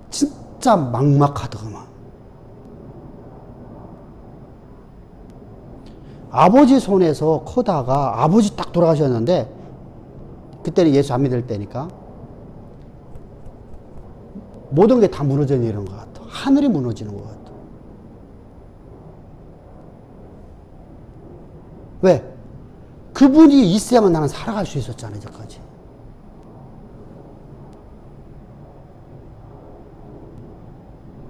진짜 막막하더구만. 아버지 손에서 커다가 아버지 딱 돌아가셨는데, 그때는 예수 안 믿을 때니까 모든 게 다 무너져 내리는 것 같아. 하늘이 무너지는 것 같아. 왜? 그분이 있어야만 나는 살아갈 수 있었잖아, 이제까지.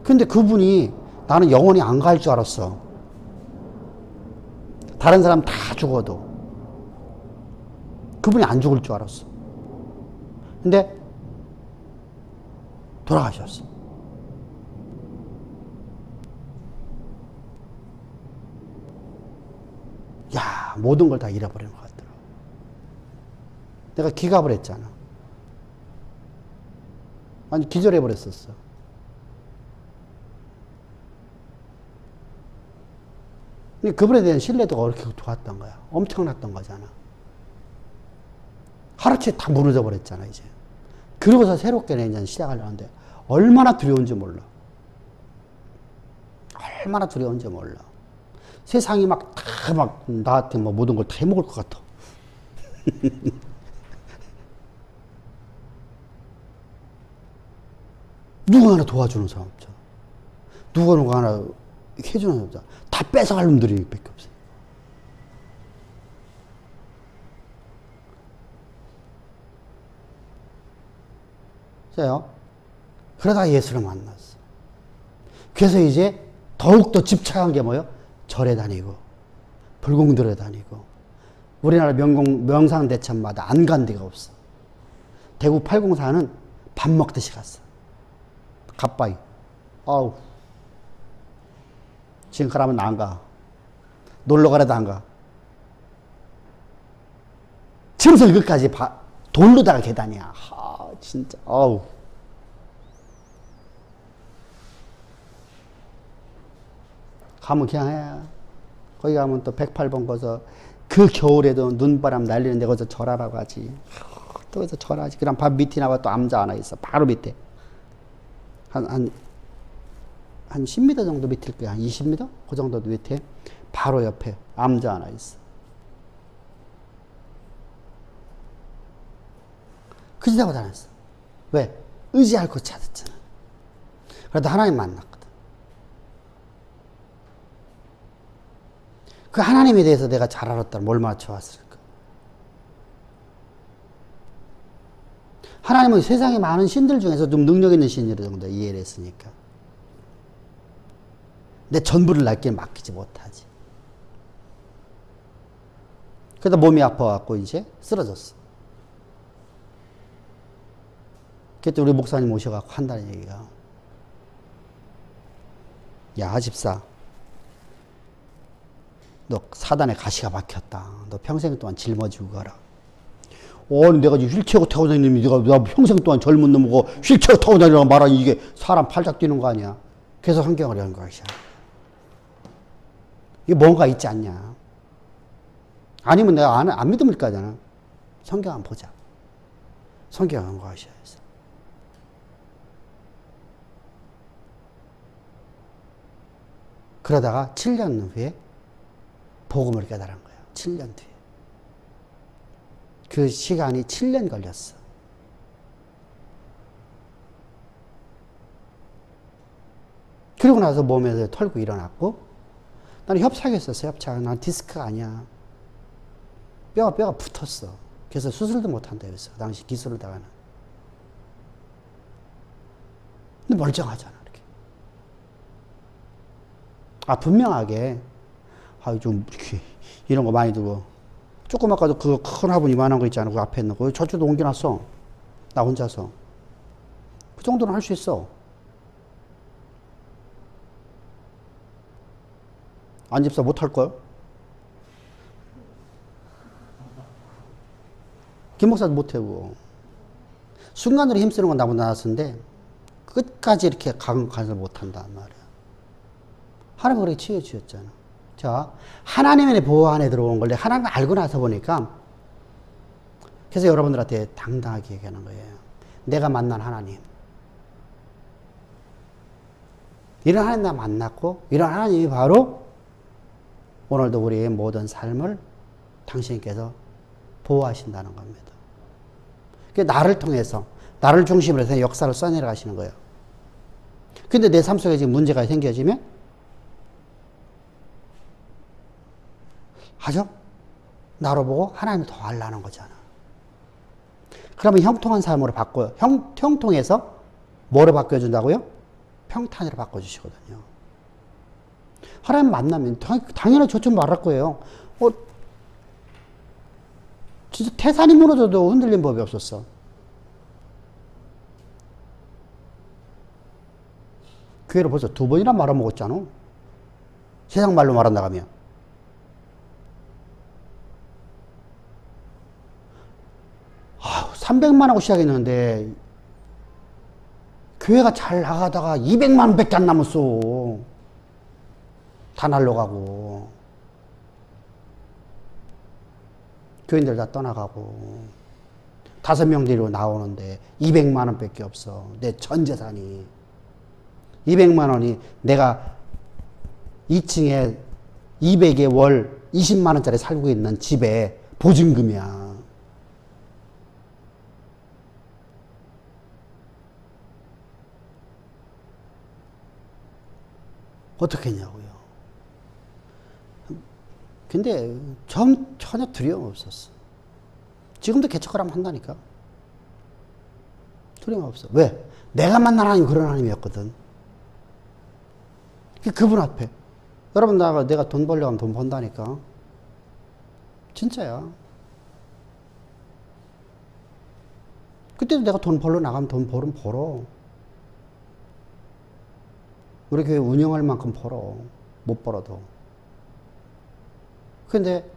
근데 그분이, 나는 영원히 안 갈 줄 알았어. 다른 사람 다 죽어도. 그분이 안 죽을 줄 알았어. 근데 돌아가셨어. 야, 모든 걸 다 잃어버리는 것 같더라. 내가 기갑을 했잖아. 아니, 기절해버렸었어. 근데 그분에 대한 신뢰도가 그렇게 좋았던 거야. 엄청났던 거잖아. 하루치에 다 무너져 버렸잖아, 이제. 그러고서 새롭게 이제 시작하려는데, 얼마나 두려운지 몰라. 얼마나 두려운지 몰라. 세상이 막 다 막 나한테 뭐 모든 걸 다 해먹을 것 같아. 누구 하나 도와주는 사람 없잖아. 누가 하나 해주는 사람 없잖아. 다 뺏어갈 놈들이 밖에 없어. 그러다가 예수를 만났어. 그래서 이제 더욱더 집착한 게 뭐예요? 절에 다니고, 불공들에 다니고, 우리나라 명상대천마다 안 간 데가 없어. 대구 804는 밥 먹듯이 갔어. 갓바위. 아우. 지금 가라면 나 안 가. 놀러 가라도 안 가. 지금서 끝까지 돌로다가 계단이야. 아, 진짜. 아우. 가면 그냥 해. 거기 가면 또 108번 거서 그 겨울에도 눈바람 날리는데 거기서 절하라고 하지. 또 거기서 절하지. 그럼 밥 밑에 나와 또 암자 하나 있어. 바로 밑에. 한 10m 정도 밑일 거야. 한 20m? 그 정도 밑에. 바로 옆에 암자 하나 있어. 그 짓하고 다녔어. 왜? 의지할 곳 찾았잖아. 그래도 하나님 만났거든. 그 하나님에 대해서 내가 잘 알았다면 얼마나 좋았을까. 하나님은 세상에 많은 신들 중에서 좀 능력 있는 신들 정도 이해를 했으니까. 내 전부를 날게 맡기지 못하지. 그러다 몸이 아파갖고 이제 쓰러졌어. 그때 우리 목사님 오셔갖고 한다는 얘기가, 야, 집사, 너 사단에 가시가 박혔다. 너 평생 동안 짊어지고 가라. 아니, 내가 지금 휠체어 타고 다니는, 내가 평생 동안 젊은 놈이고 휠체어 타고 다니라고 말하니 이게 사람 팔짝 뛰는 거 아니야. 계속 성경을 연 것이야. 이게 뭔가 있지 않냐. 아니면 내가 안 믿음을 까잖아. 성경 한번 보자. 성경 한 것이야. 그러다가 7년 후에 복음을 깨달은 거예요. 7년 뒤에. 그 시간이 7년 걸렸어. 그리고 나서 몸에서 털고 일어났고, 나는 협착했었어. 협착. 난 디스크가 아니야. 뼈가 붙었어. 그래서 수술도 못한다 그랬어. 당시 기술을 다가는. 근데 멀쩡하잖아. 분명하게, 좀, 이렇게, 이런 거 많이 두고, 조금 아까도 그 큰 화분 이만한 거 있잖아. 그 앞에 있는 거. 저쪽도 옮겨놨어. 나 혼자서. 그 정도는 할 수 있어. 안 집사 못할걸? 김 목사도 못하고. 순간으로 힘쓰는 건 나보다 낫은데, 끝까지 이렇게 가서 못한단 말이야. 하나님은 그렇게 치유주셨잖아. 자, 하나님의 보호 안에 들어온 걸 하나님을 알고 나서 보니까, 그래서 여러분들한테 당당하게 얘기하는 거예요. 내가 만난 하나님. 이런 하나님 나 만났고, 이런 하나님이 바로 오늘도 우리의 모든 삶을 당신께서 보호하신다는 겁니다. 나를 통해서, 나를 중심으로 해서 역사를 써내려 가시는 거예요. 근데 내 삶 속에 지금 문제가 생겨지면, 하죠? 나로 보고 하나님을 더 알라는 거잖아. 그러면 형통한 삶으로 바꿔요. 형통해서 뭐로 바꿔준다고요? 평탄으로 바꿔주시거든요. 하나님 만나면 당연히 저좀 말할 거예요. 진짜 태산이 무너져도 흔들린 법이 없었어. 교회를 벌써 2번이나 말아먹었잖아. 세상 말로 말한다가면. 300만 하고 시작했는데 교회가 잘 나가다가 200만 원밖에 안 남았어. 다 날라가고 교인들 다 떠나가고 5명 데리고 나오는데 200만 원밖에 없어. 내 전 재산이 200만 원이 내가 2층에 200에 월 20만 원짜리 살고 있는 집에 보증금이야. 어떻게 했냐고요. 근데 전혀 두려움 없었어. 지금도 개척을 하면 한다니까. 두려움 없어. 왜? 내가 만난 하나님 그런 하나님이었거든. 그분 앞에. 여러분, 내가 돈 벌려고 하면 돈 번다니까. 진짜야. 그때도 내가 돈 벌러 나가면 돈 벌어. 우리 교회 운영할 만큼 벌어. 못 벌어도. 근데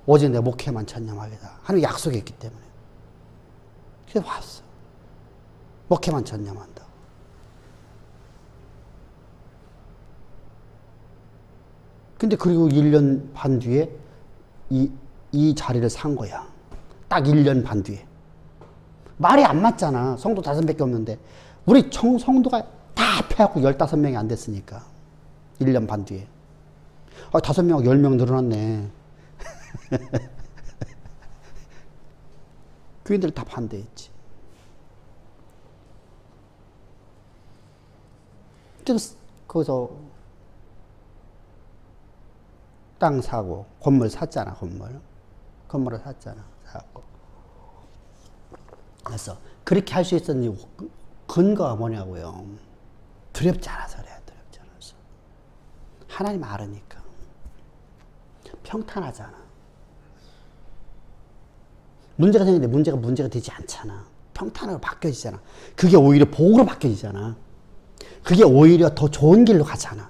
오직 내 목회만 전념하겠다. 하는 약속이 있기 때문에. 그래서 왔어. 목회만 전념한다. 근데 그리고 1년 반 뒤에 이 자리를 산 거야. 딱 1년 반 뒤에. 말이 안 맞잖아. 성도 5밖에 없는데. 우리 성도가 다 합해갖고 15명이 안 됐으니까. 1년 반 뒤에. 5명하고 10명 늘어났네. 교인들 다 반대했지. 거기서 땅 사고, 건물 샀잖아, 건물을 샀잖아, 사고. 그래서 그렇게 할 수 있었는 근거가 뭐냐고요. 두렵지 않아서 그래요, 두렵지 않아서. 하나님 알으니까. 평탄하잖아. 문제가 생기는데 문제가 되지 않잖아. 평탄으로 바뀌어지잖아. 그게 오히려 복으로 바뀌어지잖아. 그게 오히려 더 좋은 길로 가잖아.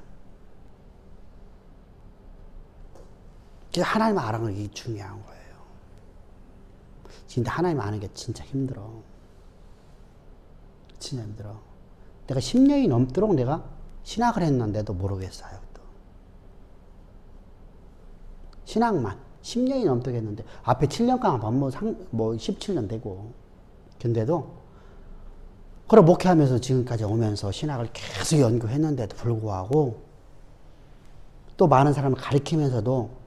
그래서 하나님 알아가는 게 중요한 거예요. 근데 하나님 아는 게 진짜 힘들어. 진짜 힘들어. 내가 10년이 넘도록 내가 신학을 했는데도 모르겠어요. 또. 신학만 10년이 넘도록 했는데 앞에 7년간 뭐 17년 되고 근데도 그래 목회하면서 지금까지 오면서 신학을 계속 연구했는데도 불구하고 또 많은 사람을 가르치면서도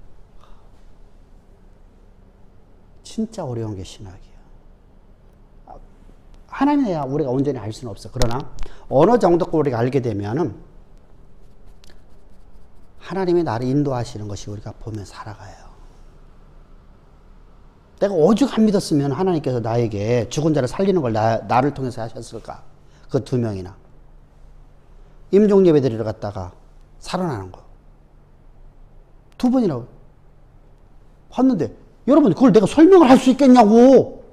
진짜 어려운 게 신학이야. 하나님이야 우리가 온전히 알 수는 없어. 그러나 어느 정도까지 우리가 알게 되면은 하나님이 나를 인도하시는 것이 우리가 보면 살아가요. 내가 오죽 안 믿었으면 하나님께서 나에게 죽은 자를 살리는 걸 나를 통해서 하셨을까? 그 2명이나. 임종 예배 드리러 갔다가 살아나는 거. 2번이나 봤는데 여러분 그걸 내가 설명을 할 수 있겠냐고.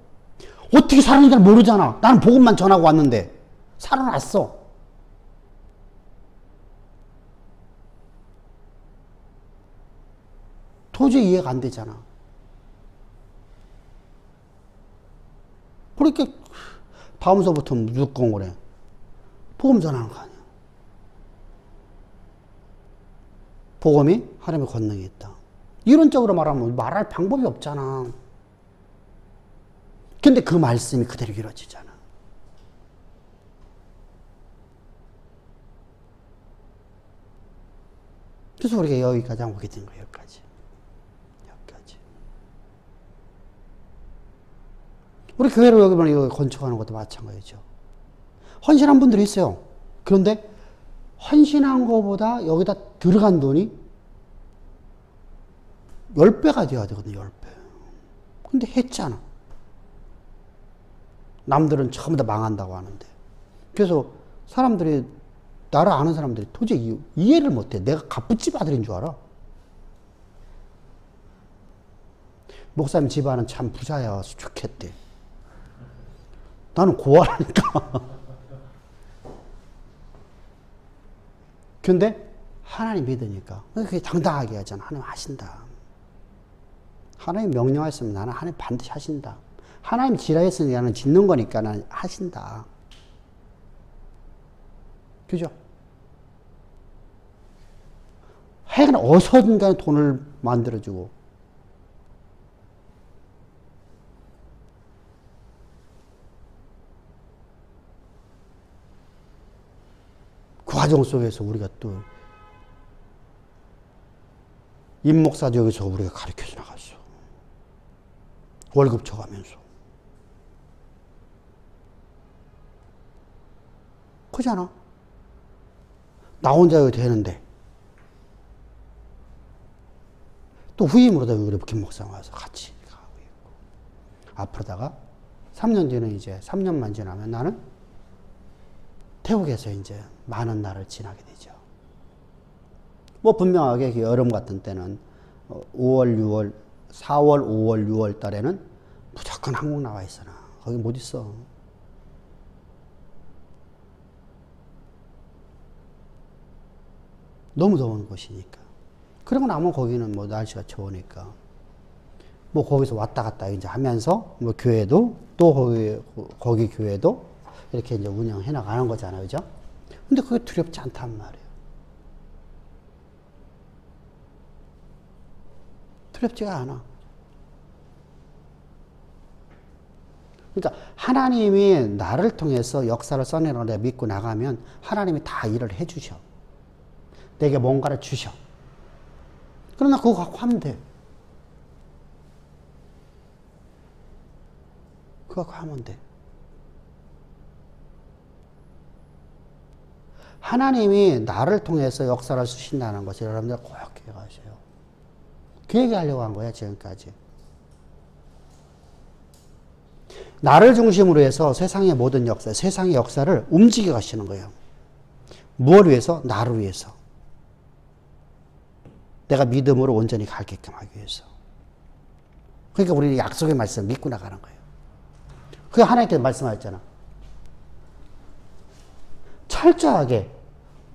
어떻게 살았는지 모르잖아. 나는 복음만 전하고 왔는데 살아났어. 도저히 이해가 안 되잖아. 그렇게 다음서부터 무조건 해. 복음 전하는 거 아니야. 복음이 하나님의 권능이 있다. 이론적으로 말하면 말할 방법이 없잖아. 근데 그 말씀이 그대로 이루어지잖아. 그래서 우리가 여기까지 오게 된 거예요. 여기까지. 우리 교회로 여기 보면 이거 건축하는 것도 마찬가지죠. 헌신한 분들이 있어요. 그런데 헌신한 것보다 여기다 들어간 돈이 10배가 돼야 되거든요. 10배. 근데 했잖아. 남들은 전부 다 망한다고 하는데. 그래서 사람들이 나를 아는 사람들이 도저히 이해를 못해. 내가 갑부집 아들인 줄 알아. 목사님 집안은 참 부자야. 좋겠대. 나는 고아라니까. 근데 하나님 믿으니까 그게 당당하게 하잖아. 하나님 하신다. 하나님 명령하셨으면 나는 하나님 반드시 하신다. 하나님 지라했으니 나는 짓는 거니까 나는 하신다. 그죠? 하여간 어디선가 돈을 만들어주고 그 과정 속에서 우리가 또 임목사적에서 우리가 가르쳐 나갔어. 월급 줘가면서. 그잖아. 나 혼자 되는데. 또 후임으로다 우리 김 목사 와서 같이 가고 있고. 앞으로다가 3년 뒤는 이제 3년만 지나면 나는 태국에서 이제 많은 날을 지나게 되죠. 뭐 분명하게 여름 같은 때는 5월, 6월, 4월, 5월, 6월 달에는 무조건 한국 나와 있어. 나 거기 못 있어. 너무 더운 곳이니까. 그러고 나면 거기는 뭐 날씨가 좋으니까. 뭐 거기서 왔다 갔다 이제 하면서 뭐 교회도 또 거기 교회도 이렇게 이제 운영해 나가는 거잖아요. 그죠? 근데 그게 두렵지 않단 말이에요. 두렵지가 않아. 그러니까 하나님이 나를 통해서 역사를 써내라고 내가 믿고 나가면 하나님이 다 일을 해주셔. 내게 뭔가를 주셔. 그러나 그거 갖고 하면 돼. 그거 갖고 하면 돼. 하나님이 나를 통해서 역사를 쓰신다는 것을 여러분들 꼭 기억하세요. 그 얘기하려고 한 거야, 지금까지. 나를 중심으로 해서 세상의 모든 역사, 세상의 역사를 움직여 가시는 거예요. 무엇을 위해서? 나를 위해서. 내가 믿음으로 온전히 가게끔 하기 위해서. 그러니까 우리는 약속의 말씀을 믿고 나가는 거예요. 그 하나님께서 말씀하셨잖아. 철저하게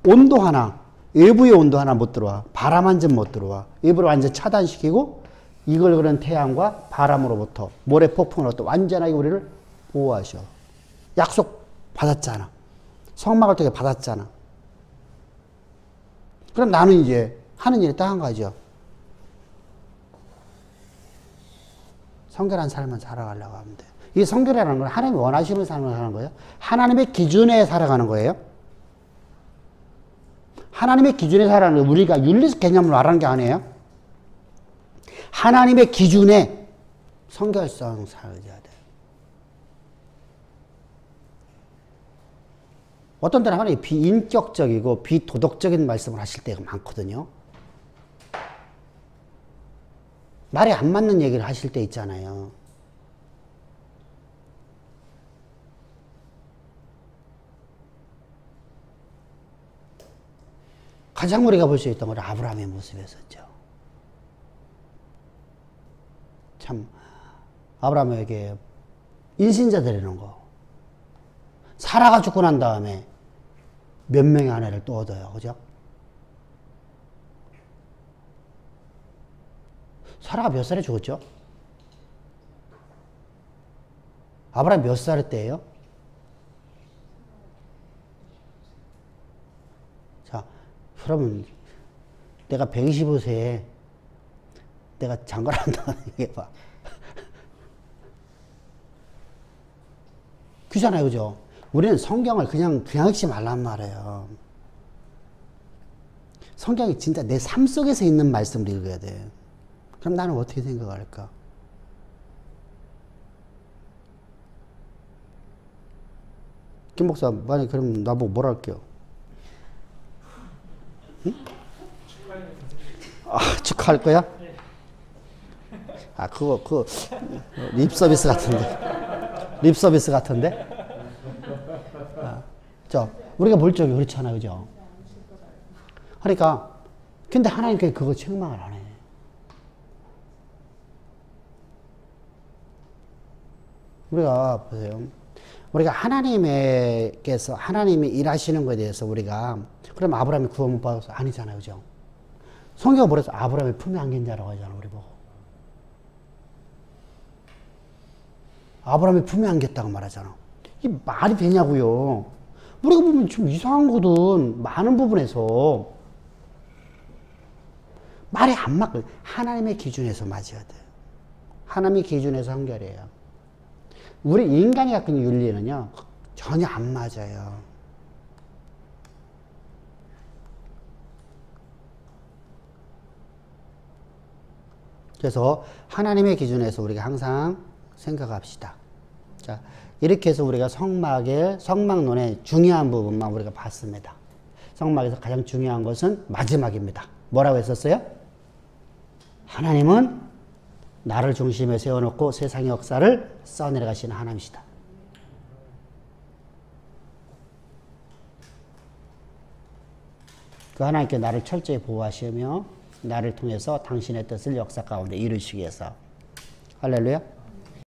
온도 하나, 외부의 온도 하나 못 들어와. 바람 한 점 못 들어와. 외부를 완전 차단시키고 이글거리는 태양과 바람으로부터 모래 폭풍으로부터 완전하게 우리를 보호하셔. 약속 받았잖아. 성막을 통해 받았잖아. 그럼 나는 이제 하는 일이 딱 한 가지요. 성결한 삶을 살아가려고 하면 돼. 이 성결이라는 건 하나님이 원하시는 삶을 사는 거예요. 하나님의 기준에 살아가는 거예요. 하나님의 기준에 살아가는 거 우리가 윤리 개념을 말하는 게 아니에요. 하나님의 기준에 성결성 살아야 돼. 어떤 때는 하나님이 비인격적이고 비도덕적인 말씀을 하실 때가 많거든요. 말이 안 맞는 얘기를 하실 때 있잖아요. 가장 우리가 볼 수 있던 건 아브라함의 모습이었었죠. 참 아브라함에게 인신자 드리는 거. 사라가 죽고 난 다음에 몇 명의 아내를 또 얻어요. 그죠? 사라가 몇 살에 죽었죠? 아브라함 몇 살 때예요? 자, 여러분, 내가 125세에 내가 장가를 한다는 얘기해봐. 그잖아요, 그죠? 우리는 성경을 그냥 읽지 말란 말이에요. 성경이 진짜 내 삶 속에서 있는 말씀을 읽어야 돼. 그럼 나는 어떻게 생각할까? 김 목사, 만약 그럼 나보고 뭐라 할게요? 응? 아, 축하할 거야? 아, 그거, 립서비스 같은데. 립서비스 같은데? 아, 우리가 물적이 그렇잖아요, 그죠? 그러니까, 근데 하나님께 그거 책망을 안 해. 우리가, 보세요. 우리가 하나님께서, 하나님이 일하시는 것에 대해서 우리가, 그럼 아브라함이 구원 못 받아서 아니잖아요, 그죠? 성경을 보래서 아브라함이 품에 안긴 자라고 하잖아, 우리 보고. 아브라함이 품에 안겼다고 말하잖아. 이게 말이 되냐고요. 우리가 보면 좀 이상한 거든. 많은 부분에서. 말이 안 맞고 하나님의 기준에서 맞아야 돼. 하나님의 기준에서 한결이에요. 우리 인간이 갖고 있는 윤리는요. 전혀 안 맞아요. 그래서 하나님의 기준에서 우리가 항상 생각합시다. 자, 이렇게 해서 우리가 성막론의 중요한 부분만 우리가 봤습니다. 성막에서 가장 중요한 것은 마지막입니다. 뭐라고 했었어요? 하나님은 나를 중심에 세워놓고 세상의 역사를 써내려가시는 하나님이시다. 그 하나님께 나를 철저히 보호하시며 나를 통해서 당신의 뜻을 역사 가운데 이루시기 위해서. 할렐루야.